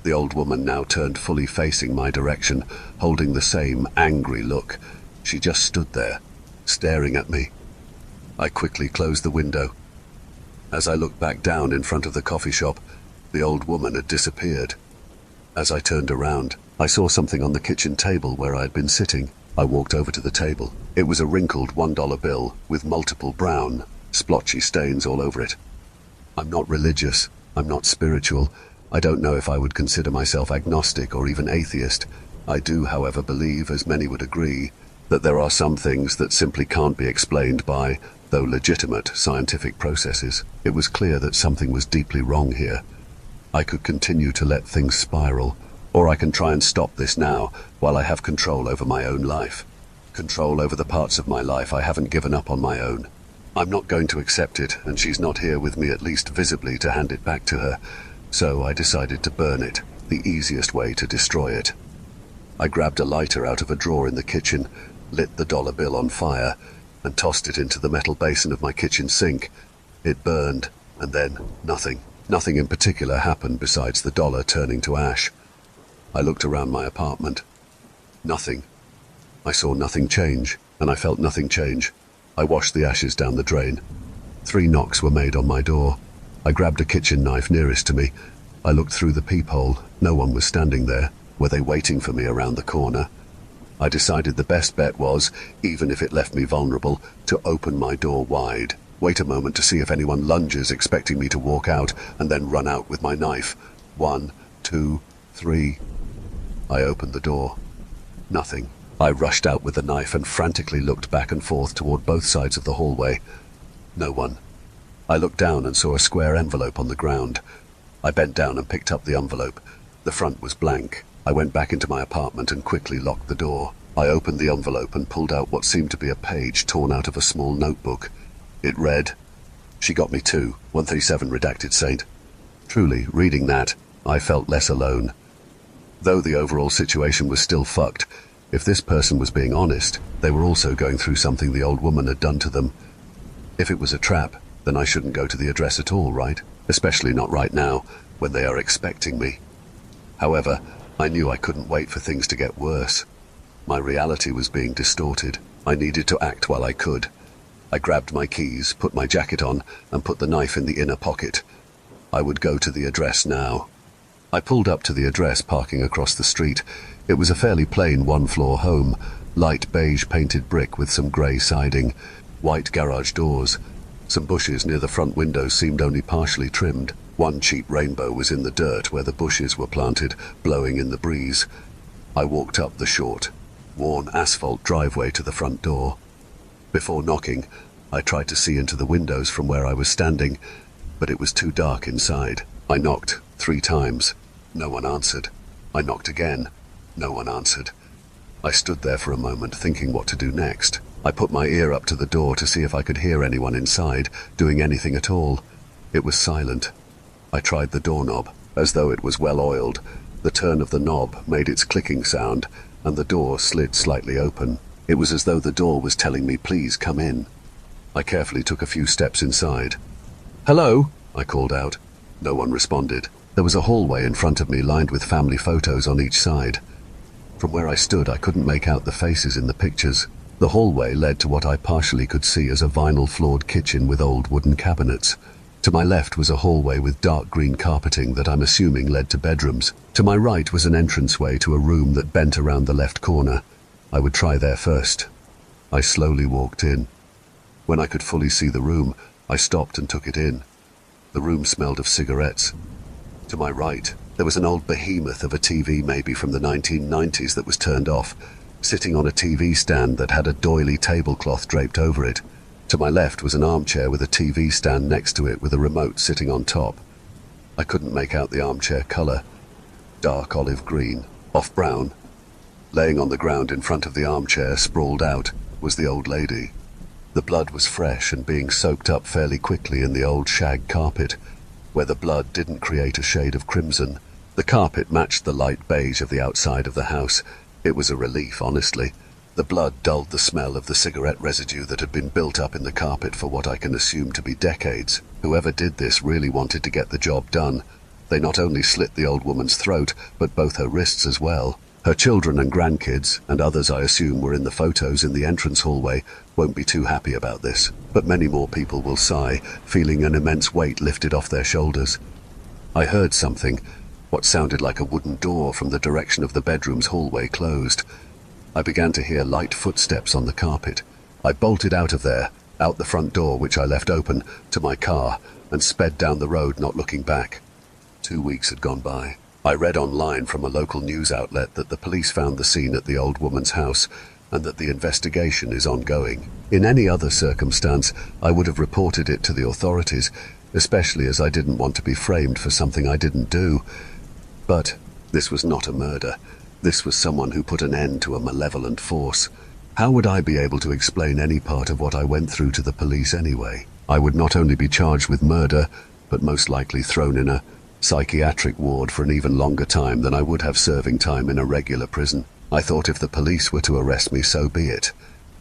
The old woman now turned fully facing my direction, holding the same angry look. She just stood there, staring at me. I quickly closed the window. As I looked back down in front of the coffee shop, the old woman had disappeared. As I turned around, I saw something on the kitchen table where I had been sitting. I walked over to the table. It was a wrinkled $1 bill with multiple brown, splotchy stains all over it. I'm not religious. I'm not spiritual. I don't know if I would consider myself agnostic or even atheist. I do, however, believe, as many would agree, that there are some things that simply can't be explained by, though legitimate, scientific processes. It was clear that something was deeply wrong here. I could continue to let things spiral, or I can try and stop this now while I have control over my own life. Control over the parts of my life I haven't given up on my own. I'm not going to accept it, and she's not here with me, at least visibly, to hand it back to her. So I decided to burn it, the easiest way to destroy it. I grabbed a lighter out of a drawer in the kitchen, lit the dollar bill on fire, and tossed it into the metal basin of my kitchen sink. It burned, and then nothing. Nothing in particular happened besides the dollar turning to ash. I looked around my apartment. Nothing. I saw nothing change, and I felt nothing change. I washed the ashes down the drain. 3 knocks were made on my door. I grabbed a kitchen knife nearest to me. I looked through the peephole. No one was standing there. Were they waiting for me around the corner? I decided the best bet was, even if it left me vulnerable, to open my door wide. Wait a moment to see if anyone lunges, expecting me to walk out, and then run out with my knife. 1, 2, 3. I opened the door. Nothing. I rushed out with the knife and frantically looked back and forth toward both sides of the hallway. No one. I looked down and saw a square envelope on the ground. I bent down and picked up the envelope. The front was blank. I went back into my apartment and quickly locked the door. I opened the envelope and pulled out what seemed to be a page torn out of a small notebook. It read, "She got me too, 137 redacted Saint." Truly, reading that, I felt less alone. Though the overall situation was still fucked, if this person was being honest, they were also going through something the old woman had done to them. If it was a trap, then I shouldn't go to the address at all, right? Especially not right now, when they are expecting me. However, I knew I couldn't wait for things to get worse. My reality was being distorted. I needed to act while I could. I grabbed my keys, put my jacket on, and put the knife in the inner pocket. I would go to the address now. I pulled up to the address, parking across the street. It was a fairly plain one-floor home, light beige painted brick with some grey siding, white garage doors. Some bushes near the front windows seemed only partially trimmed. One cheap rainbow was in the dirt where the bushes were planted, blowing in the breeze. I walked up the short, worn asphalt driveway to the front door. Before knocking, I tried to see into the windows from where I was standing, but it was too dark inside. I knocked 3 times. No one answered. I knocked again. No one answered. I stood there for a moment, thinking what to do next. I put my ear up to the door to see if I could hear anyone inside, doing anything at all. It was silent. I tried the doorknob, as though it was well oiled. The turn of the knob made its clicking sound, and the door slid slightly open. It was as though the door was telling me, "Please come in." I carefully took a few steps inside. "Hello?" I called out. No one responded. There was a hallway in front of me lined with family photos on each side. From where I stood, I couldn't make out the faces in the pictures. The hallway led to what I partially could see as a vinyl-floored kitchen with old wooden cabinets. To my left was a hallway with dark green carpeting that I'm assuming led to bedrooms. To my right was an entranceway to a room that bent around the left corner. I would try there first. I slowly walked in. When I could fully see the room, I stopped and took it in. The room smelled of cigarettes. To my right, there was an old behemoth of a TV, maybe from the 1990s, that was turned off, sitting on a TV stand that had a doily tablecloth draped over it. To my left was an armchair with a TV stand next to it with a remote sitting on top. I couldn't make out the armchair color. Dark olive green, off brown. Laying on the ground in front of the armchair, sprawled out, was the old lady. The blood was fresh and being soaked up fairly quickly in the old shag carpet, where the blood didn't create a shade of crimson. The carpet matched the light beige of the outside of the house. It was a relief, honestly. The blood dulled the smell of the cigarette residue that had been built up in the carpet for what I can assume to be decades. Whoever did this really wanted to get the job done. They not only slit the old woman's throat, but both her wrists as well. Her children and grandkids, and others I assume were in the photos in the entrance hallway, won't be too happy about this. But many more people will sigh, feeling an immense weight lifted off their shoulders. I heard something, what sounded like a wooden door from the direction of the bedroom's hallway closed. I began to hear light footsteps on the carpet. I bolted out of there, out the front door which I left open, to my car, and sped down the road not looking back. 2 weeks had gone by. I read online from a local news outlet that the police found the scene at the old woman's house and that the investigation is ongoing. In any other circumstance, I would have reported it to the authorities, especially as I didn't want to be framed for something I didn't do. But this was not a murder. This was someone who put an end to a malevolent force. How would I be able to explain any part of what I went through to the police anyway? I would not only be charged with murder, but most likely thrown in a psychiatric ward for an even longer time than I would have serving time in a regular prison. I thought if the police were to arrest me, so be it.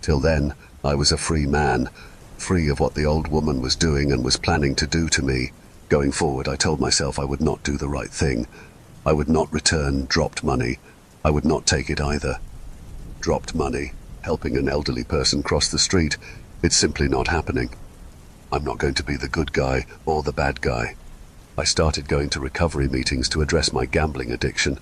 Till then, I was a free man, free of what the old woman was doing and was planning to do to me. Going forward, I told myself I would not do the right thing. I would not return dropped money. I would not take it either. Dropped money, helping an elderly person cross the street, it's simply not happening. I'm not going to be the good guy or the bad guy. I started going to recovery meetings to address my gambling addiction,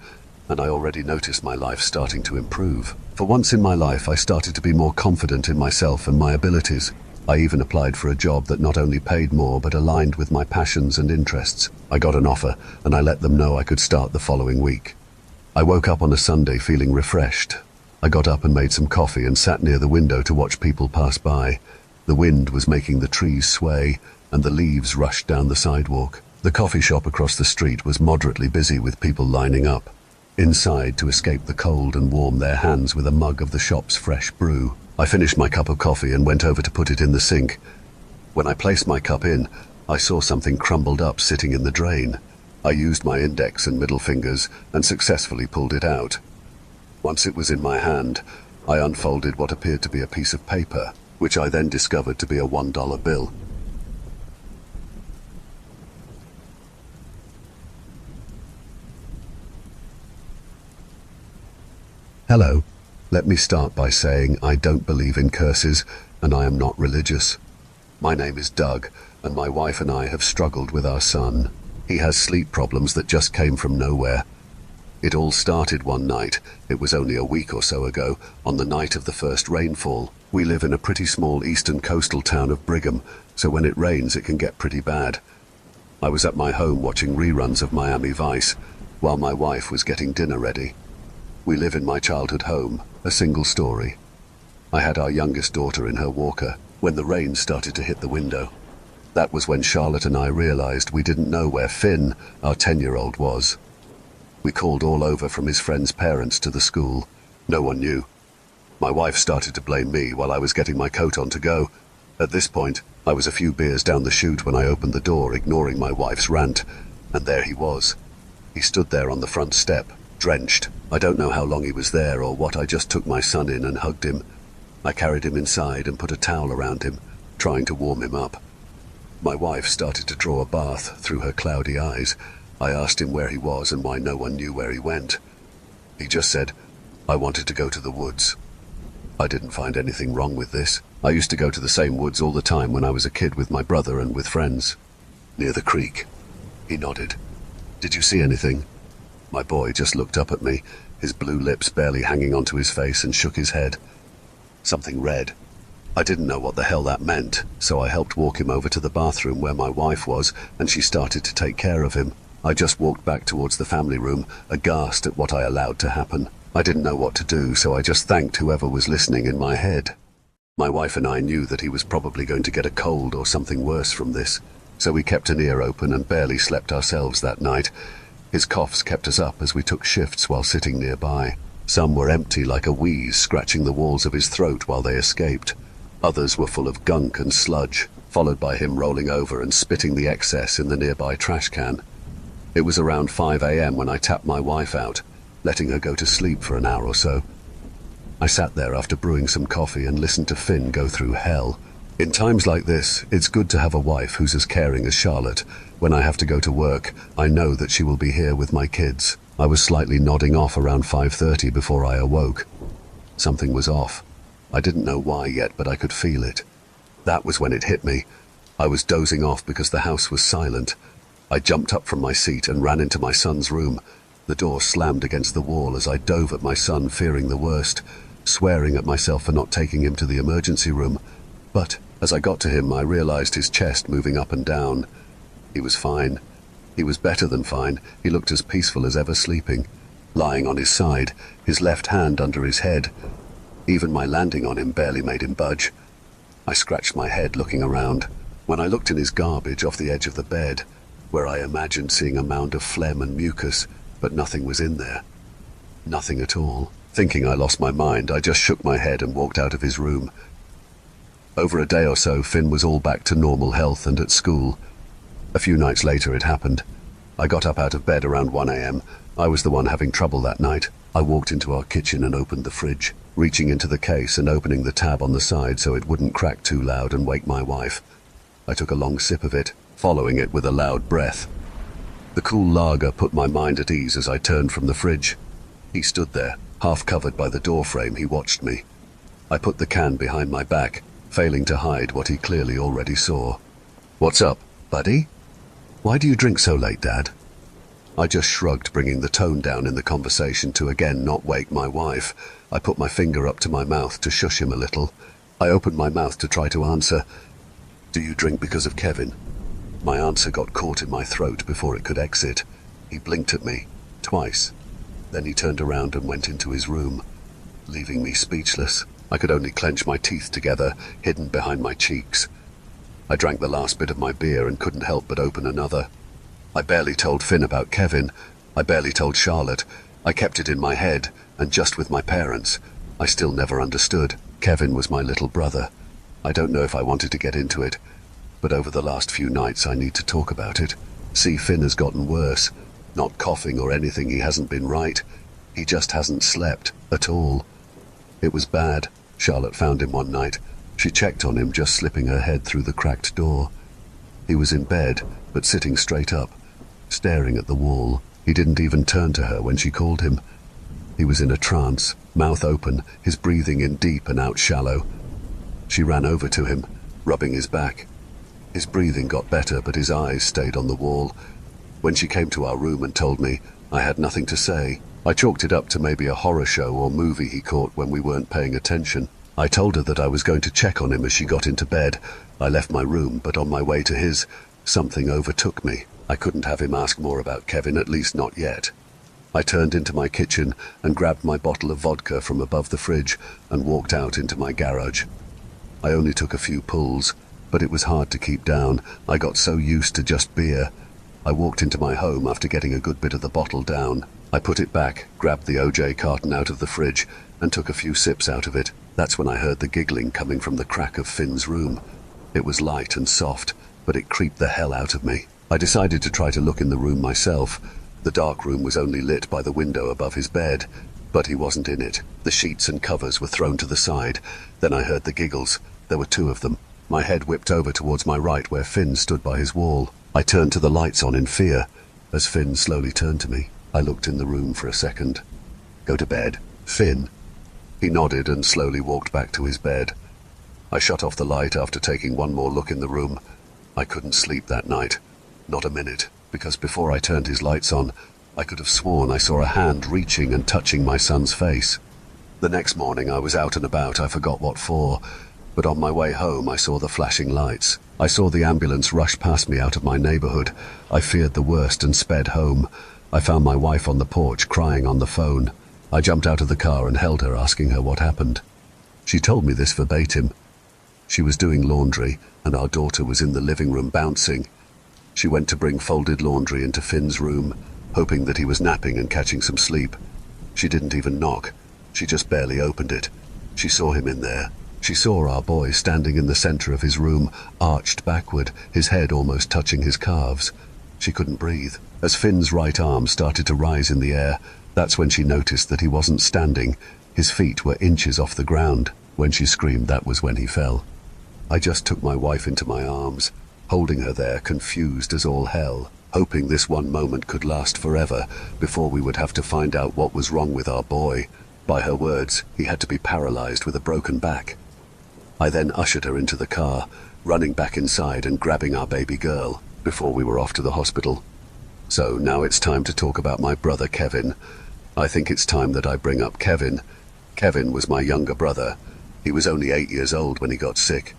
and I already noticed my life starting to improve. For once in my life, I started to be more confident in myself and my abilities. I even applied for a job that not only paid more but aligned with my passions and interests. I got an offer, and I let them know I could start the following week. I woke up on a Sunday feeling refreshed. I got up and made some coffee and sat near the window to watch people pass by. The wind was making the trees sway, and the leaves rushed down the sidewalk. The coffee shop across the street was moderately busy with people lining up inside to escape the cold and warm their hands with a mug of the shop's fresh brew. I finished my cup of coffee and went over to put it in the sink. When I placed my cup in, I saw something crumbled up sitting in the drain. I used my index and middle fingers and successfully pulled it out. Once it was in my hand, I unfolded what appeared to be a piece of paper, which I then discovered to be a $1 bill. Hello. Let me start by saying I don't believe in curses, and I am not religious. My name is Doug, and my wife and I have struggled with our son. He has sleep problems that just came from nowhere. It all started one night, it was only a week or so ago, on the night of the first rainfall. We live in a pretty small eastern coastal town of Brigham, so when it rains it can get pretty bad. I was at my home watching reruns of Miami Vice, while my wife was getting dinner ready. We live in my childhood home, a single story. I had our youngest daughter in her walker when the rain started to hit the window. That was when Charlotte and I realized we didn't know where Finn, our 10-year-old, was. We called all over from his friends' parents to the school. No one knew. My wife started to blame me while I was getting my coat on to go. At this point, I was a few beers down the chute when I opened the door, ignoring my wife's rant, and there he was. He stood there on the front step, drenched. I don't know how long he was there or what. I just took my son in and hugged him. I carried him inside and put a towel around him, trying to warm him up. My wife started to draw a bath through her cloudy eyes. I asked him where he was and why no one knew where he went. He just said, "I wanted to go to the woods." I didn't find anything wrong with this. I used to go to the same woods all the time when I was a kid with my brother and with friends. Near the creek. He nodded. Did you see anything? My boy just looked up at me, his blue lips barely hanging onto his face, and shook his head. Something red. I didn't know what the hell that meant, so I helped walk him over to the bathroom where my wife was, and she started to take care of him. I just walked back towards the family room, aghast at what I allowed to happen. I didn't know what to do, so I just thanked whoever was listening in my head. My wife and I knew that he was probably going to get a cold or something worse from this, so we kept an ear open and barely slept ourselves that night. His coughs kept us up as we took shifts while sitting nearby. Some were empty like a wheeze scratching the walls of his throat while they escaped. Others were full of gunk and sludge, followed by him rolling over and spitting the excess in the nearby trash can. It was around 5 a.m. when I tapped my wife out, letting her go to sleep for an hour or so. I sat there after brewing some coffee and listened to Finn go through hell. In times like this, it's good to have a wife who's as caring as Charlotte. When I have to go to work, I know that she will be here with my kids. I was slightly nodding off around 5:30 before I awoke. Something was off. I didn't know why yet, but I could feel it. That was when it hit me. I was dozing off because the house was silent. I jumped up from my seat and ran into my son's room. The door slammed against the wall as I dove at my son, fearing the worst, swearing at myself for not taking him to the emergency room. But as I got to him, I realized his chest moving up and down. He was fine. He was better than fine. He looked as peaceful as ever, sleeping, lying on his side, his left hand under his head. Even my landing on him barely made him budge. I scratched my head looking around. When I looked in his garbage off the edge of the bed, where I imagined seeing a mound of phlegm and mucus, but nothing was in there. Nothing at all. Thinking I lost my mind, I just shook my head and walked out of his room. Over a day or so, Finn was all back to normal health and at school. A few nights later it happened. I got up out of bed around 1 a.m. I was the one having trouble that night. I walked into our kitchen and opened the fridge, reaching into the case and opening the tab on the side so it wouldn't crack too loud and wake my wife. I took a long sip of it, following it with a loud breath. The cool lager put my mind at ease as I turned from the fridge. He stood there, half covered by the doorframe. He watched me. I put the can behind my back, failing to hide what he clearly already saw. "What's up, buddy? Why do you drink so late, Dad?" I just shrugged, bringing the tone down in the conversation to again not wake my wife. I put my finger up to my mouth to shush him a little. I opened my mouth to try to answer. "Do you drink because of Kevin?" My answer got caught in my throat before it could exit. He blinked at me, twice. Then he turned around and went into his room, leaving me speechless. I could only clench my teeth together, hidden behind my cheeks. I drank the last bit of my beer and couldn't help but open another. I barely told Finn about Kevin. I barely told Charlotte. I kept it in my head, and just with my parents. I still never understood. Kevin was my little brother. I don't know if I wanted to get into it, but over the last few nights I need to talk about it. See, Finn has gotten worse. Not coughing or anything, he hasn't been right. He just hasn't slept at all. It was bad. Charlotte found him one night. She checked on him, just slipping her head through the cracked door. He was in bed, but sitting straight up, staring at the wall. He didn't even turn to her when she called him. He was in a trance, mouth open, his breathing in deep and out shallow. She ran over to him, rubbing his back. His breathing got better, but his eyes stayed on the wall. When she came to our room and told me, I had nothing to say. I chalked it up to maybe a horror show or movie he caught when we weren't paying attention. I told her that I was going to check on him as she got into bed. I left my room, but on my way to his, something overtook me. I couldn't have him ask more about Kevin, at least not yet. I turned into my kitchen and grabbed my bottle of vodka from above the fridge and walked out into my garage. I only took a few pulls, but it was hard to keep down. I got so used to just beer. I walked into my home after getting a good bit of the bottle down. I put it back, grabbed the OJ carton out of the fridge, and took a few sips out of it. That's when I heard the giggling coming from the crack of Finn's room. It was light and soft, but it creeped the hell out of me. I decided to try to look in the room myself. The dark room was only lit by the window above his bed, but he wasn't in it. The sheets and covers were thrown to the side. Then I heard the giggles. There were two of them. My head whipped over towards my right where Finn stood by his wall. I turned to the lights on in fear. As Finn slowly turned to me, I looked in the room for a second. "Go to bed, Finn." He nodded and slowly walked back to his bed. I shut off the light after taking one more look in the room. I couldn't sleep that night. Not a minute, because before I turned his lights on, I could have sworn I saw a hand reaching and touching my son's face. The next morning I was out and about, I forgot what for, but on my way home I saw the flashing lights. I saw the ambulance rush past me out of my neighborhood. I feared the worst and sped home. I found my wife on the porch crying on the phone. I jumped out of the car and held her, asking her what happened. She told me this verbatim. She was doing laundry and our daughter was in the living room bouncing. She went to bring folded laundry into Finn's room, hoping that he was napping and catching some sleep. She didn't even knock. She just barely opened it. She saw him in there. She saw our boy standing in the center of his room, arched backward, his head almost touching his calves. She couldn't breathe. As Finn's right arm started to rise in the air, that's when she noticed that he wasn't standing. His feet were inches off the ground. When she screamed, that was when he fell. I just took my wife into my arms, holding her there, confused as all hell, hoping this one moment could last forever before we would have to find out what was wrong with our boy. By her words, he had to be paralyzed with a broken back. I then ushered her into the car, running back inside and grabbing our baby girl before we were off to the hospital. So now it's time to talk about my brother Kevin. I think it's time that I bring up Kevin. Kevin was my younger brother. He was only 8 years old when he got sick.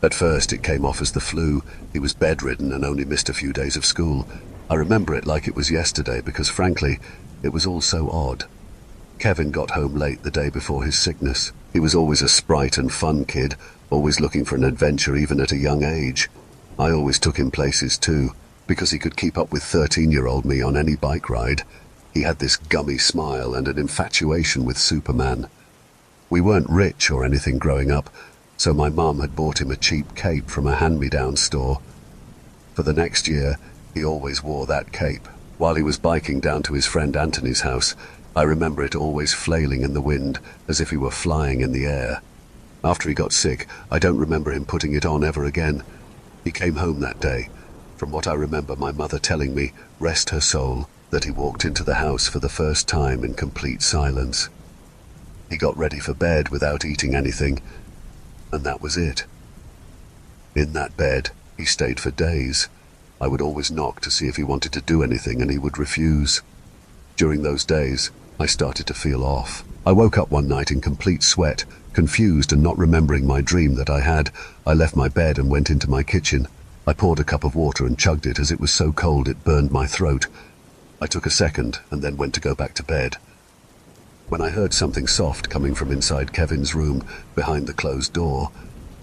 At first it came off as the flu. He was bedridden and only missed a few days of school. I remember it like it was yesterday because frankly, it was all so odd. Kevin got home late the day before his sickness. He was always a sprite and fun kid, always looking for an adventure even at a young age. I always took him places too, because he could keep up with 13-year-old me on any bike ride. He had this gummy smile and an infatuation with Superman. We weren't rich or anything growing up, so my mum had bought him a cheap cape from a hand-me-down store. For the next year, he always wore that cape. While he was biking down to his friend Anthony's house, I remember it always flailing in the wind, as if he were flying in the air. After he got sick, I don't remember him putting it on ever again. He came home that day. From what I remember my mother telling me, rest her soul, that he walked into the house for the first time in complete silence. He got ready for bed without eating anything, and that was it. In that bed, he stayed for days. I would always knock to see if he wanted to do anything and he would refuse. During those days, I started to feel off. I woke up one night in complete sweat, confused and not remembering my dream that I had. I left my bed and went into my kitchen. I poured a cup of water and chugged it as it was so cold it burned my throat. I took a second and then went to go back to bed. When I heard something soft coming from inside Kevin's room, behind the closed door,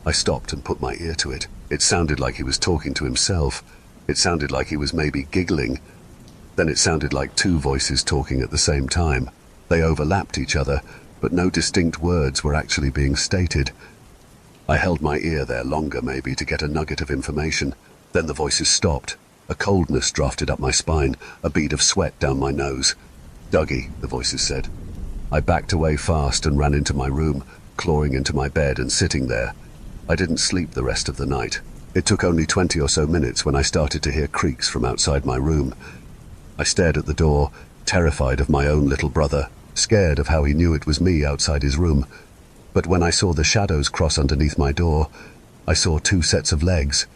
I stopped and put my ear to it. It sounded like he was talking to himself. It sounded like he was maybe giggling. Then it sounded like two voices talking at the same time. They overlapped each other, but no distinct words were actually being stated. I held my ear there longer maybe to get a nugget of information. Then the voices stopped. A coldness drafted up my spine, a bead of sweat down my nose. "Dougie," the voices said. I backed away fast and ran into my room, clawing into my bed and sitting there. I didn't sleep the rest of the night. It took only 20 or so minutes when I started to hear creaks from outside my room. I stared at the door, terrified of my own little brother, scared of how he knew it was me outside his room. But when I saw the shadows cross underneath my door, I saw two sets of legs,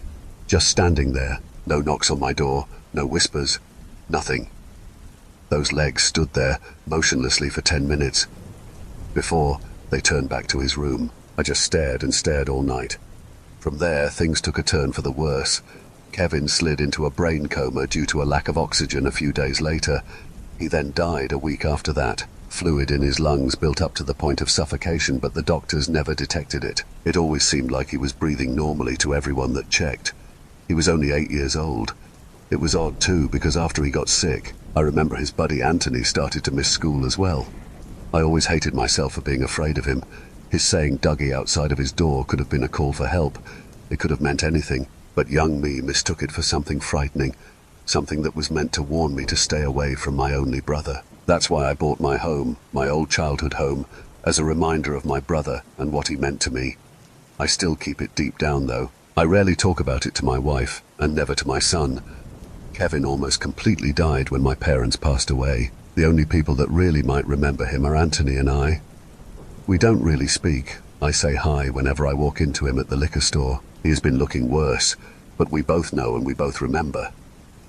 just standing there. No knocks on my door, no whispers, nothing. Those legs stood there, motionlessly for 10 minutes. Before they turned back to his room, I just stared and stared all night. From there, things took a turn for the worse. Kevin slid into a brain coma due to a lack of oxygen a few days later. He then died a week after that. Fluid in his lungs built up to the point of suffocation, but the doctors never detected it. It always seemed like he was breathing normally to everyone that checked. He was only 8 years old. It was odd too, because after he got sick, I remember his buddy Anthony started to miss school as well. I always hated myself for being afraid of him. His saying Dougie outside of his door could have been a call for help. It could have meant anything, but young me mistook it for something frightening, something that was meant to warn me to stay away from my only brother. That's why I bought my home, my old childhood home, as a reminder of my brother and what he meant to me. I still keep it deep down though. I rarely talk about it to my wife, and never to my son. Kevin almost completely died when my parents passed away. The only people that really might remember him are Anthony and I. We don't really speak. I say hi whenever I walk into him at the liquor store. He has been looking worse, but we both know and we both remember.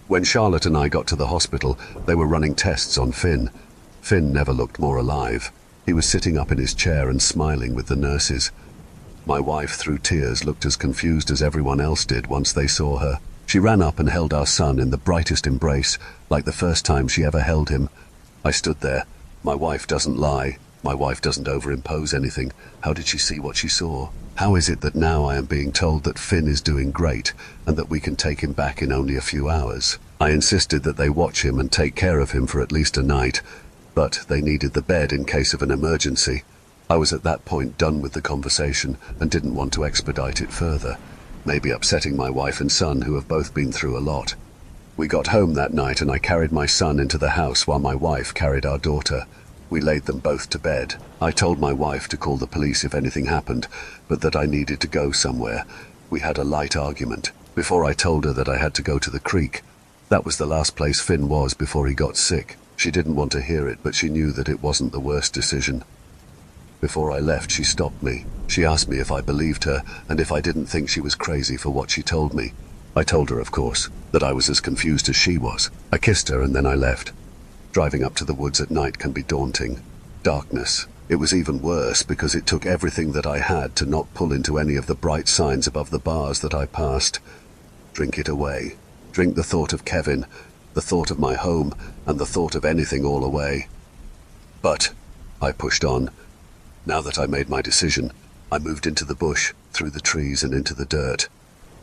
When Charlotte and I got to the hospital, they were running tests on Finn. Finn never looked more alive. He was sitting up in his chair and smiling with the nurses. My wife, through tears, looked as confused as everyone else did once they saw her. She ran up and held our son in the brightest embrace, like the first time she ever held him. I stood there. My wife doesn't lie. My wife doesn't overimpose anything. How did she see what she saw? How is it that now I am being told that Finn is doing great and that we can take him back in only a few hours? I insisted that they watch him and take care of him for at least a night, but they needed the bed in case of an emergency. I was at that point done with the conversation and didn't want to expedite it further, maybe upsetting my wife and son, who have both been through a lot. We got home that night and I carried my son into the house while my wife carried our daughter. We laid them both to bed. I told my wife to call the police if anything happened, but that I needed to go somewhere. We had a light argument. Before I told her that I had to go to the creek. That was the last place Finn was before he got sick. She didn't want to hear it, but she knew that it wasn't the worst decision. Before I left, she stopped me. She asked me if I believed her and if I didn't think she was crazy for what she told me. I told her, of course, that I was as confused as she was. I kissed her and then I left. Driving up to the woods at night can be daunting. Darkness. It was even worse because it took everything that I had to not pull into any of the bright signs above the bars that I passed. Drink it away. Drink the thought of Kevin, the thought of my home, and the thought of anything all away. But I pushed on. Now that I made my decision, I moved into the bush, through the trees and into the dirt.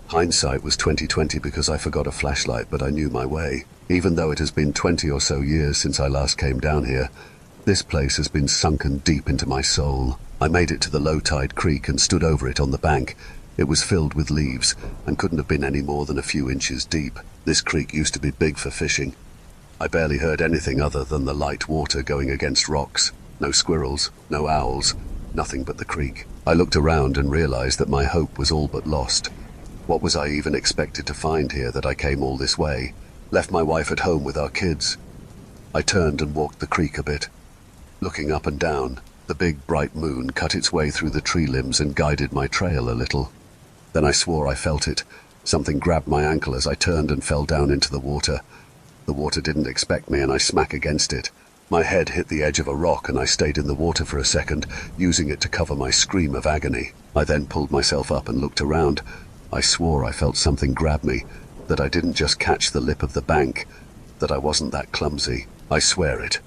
Hindsight was 20/20 because I forgot a flashlight, but I knew my way. Even though it has been 20 or so years since I last came down here, this place has been sunken deep into my soul. I made it to the low-tide creek and stood over it on the bank. It was filled with leaves and couldn't have been any more than a few inches deep. This creek used to be big for fishing. I barely heard anything other than the light water going against rocks. No squirrels, no owls, nothing but the creek. I looked around and realized that my hope was all but lost. What was I even expected to find here that I came all this way? Left my wife at home with our kids. I turned and walked the creek a bit. Looking up and down, the big bright moon cut its way through the tree limbs and guided my trail a little. Then I swore I felt it. Something grabbed my ankle as I turned and fell down into the water. The water didn't expect me and I smack against it. My head hit the edge of a rock and I stayed in the water for a second, using it to cover my scream of agony. I then pulled myself up and looked around. I swore I felt something grab me, that I didn't just catch the lip of the bank, that I wasn't that clumsy. I swear it.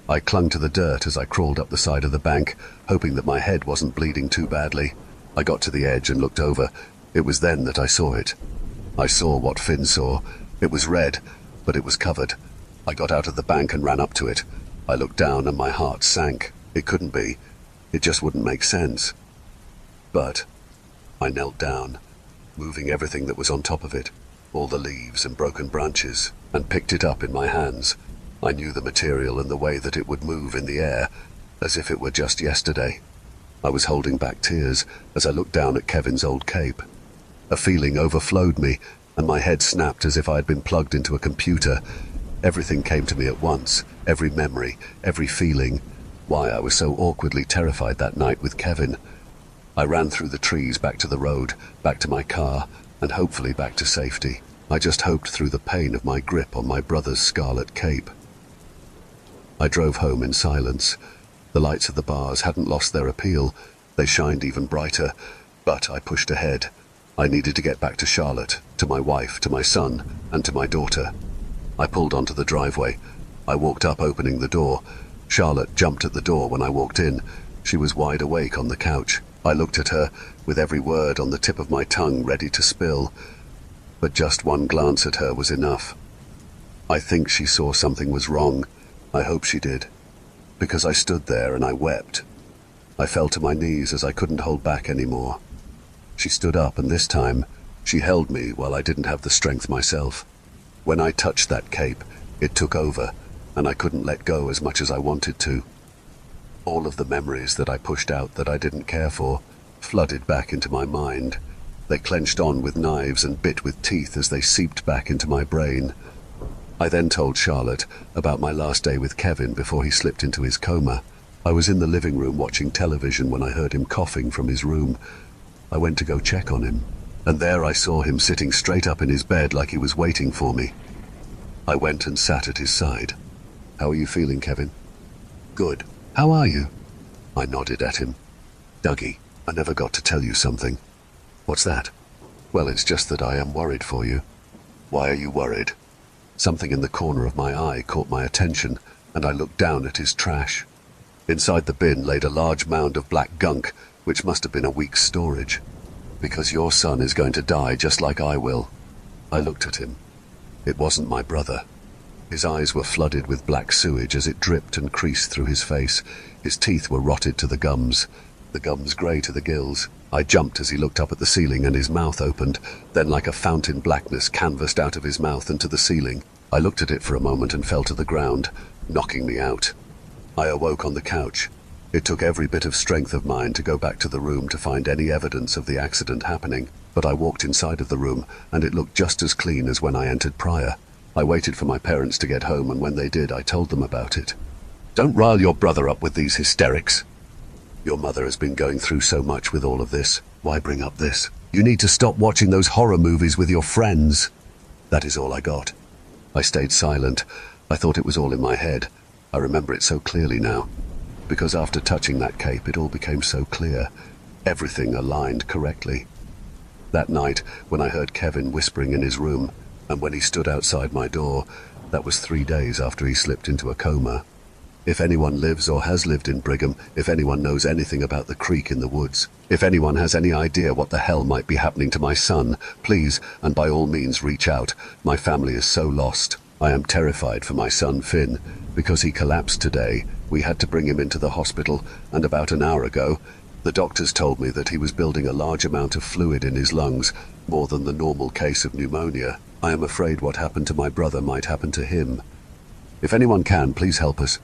I clung to the dirt as I crawled up the side of the bank, hoping that my head wasn't bleeding too badly. I got to the edge and looked over. It was then that I saw it. I saw what Finn saw. It was red, but it was covered. I got out of the bank and ran up to it. I looked down and my heart sank. It couldn't be. It just wouldn't make sense. But I knelt down, moving everything that was on top of it, all the leaves and broken branches, and picked it up in my hands. I knew the material and the way that it would move in the air, as if it were just yesterday. I was holding back tears as I looked down at Kevin's old cape. A feeling overflowed me, and my head snapped as if I had been plugged into a computer. Everything came to me at once, every memory, every feeling. Why I was so awkwardly terrified that night with Kevin. I ran through the trees back to the road, back to my car, and hopefully back to safety. I just hoped through the pain of my grip on my brother's scarlet cape. I drove home in silence. The lights of the bars hadn't lost their appeal. They shined even brighter, but I pushed ahead. I needed to get back to Charlotte, to my wife, to my son, and to my daughter. I pulled onto the driveway. I walked up, opening the door. Charlotte jumped at the door when I walked in. She was wide awake on the couch. I looked at her, with every word on the tip of my tongue ready to spill. But just one glance at her was enough. I think she saw something was wrong. I hope she did. Because I stood there and I wept. I fell to my knees as I couldn't hold back anymore. She stood up, and this time, she held me while I didn't have the strength myself. When I touched that cape, it took over, and I couldn't let go as much as I wanted to. All of the memories that I pushed out that I didn't care for flooded back into my mind. They clenched on with knives and bit with teeth as they seeped back into my brain. I then told Charlotte about my last day with Kevin before he slipped into his coma. I was in the living room watching television when I heard him coughing from his room. I went to go check on him, and there I saw him sitting straight up in his bed like he was waiting for me. I went and sat at his side. "How are you feeling, Kevin?" "Good. How are you?" I nodded at him. "Dougie, I never got to tell you something." "What's that?" "Well, it's just that I am worried for you." "Why are you worried?" Something in the corner of my eye caught my attention, and I looked down at his trash. Inside the bin laid a large mound of black gunk, which must have been a week's storage. "Because your son is going to die just like I will." I looked at him. It wasn't my brother. His eyes were flooded with black sewage as it dripped and creased through his face. His teeth were rotted to the gums grey to the gills. I jumped as he looked up at the ceiling and his mouth opened, then like a fountain blackness canvassed out of his mouth and to the ceiling. I looked at it for a moment and fell to the ground, knocking me out. I awoke on the couch. It took every bit of strength of mine to go back to the room to find any evidence of the accident happening, but I walked inside of the room and it looked just as clean as when I entered prior. I waited for my parents to get home, and when they did, I told them about it. "Don't rile your brother up with these hysterics. Your mother has been going through so much with all of this. Why bring up this? You need to stop watching those horror movies with your friends." That is all I got. I stayed silent. I thought it was all in my head. I remember it so clearly now. Because after touching that cape, it all became so clear. Everything aligned correctly. That night, when I heard Kevin whispering in his room, and when he stood outside my door, that was 3 days after he slipped into a coma. If anyone lives or has lived in Brigham, if anyone knows anything about the creek in the woods, if anyone has any idea what the hell might be happening to my son, please, and by all means, reach out. My family is so lost. I am terrified for my son Finn, because he collapsed today. We had to bring him into the hospital, and about an hour ago, the doctors told me that he was building a large amount of fluid in his lungs, more than the normal case of pneumonia. I am afraid what happened to my brother might happen to him. If anyone can, please help us.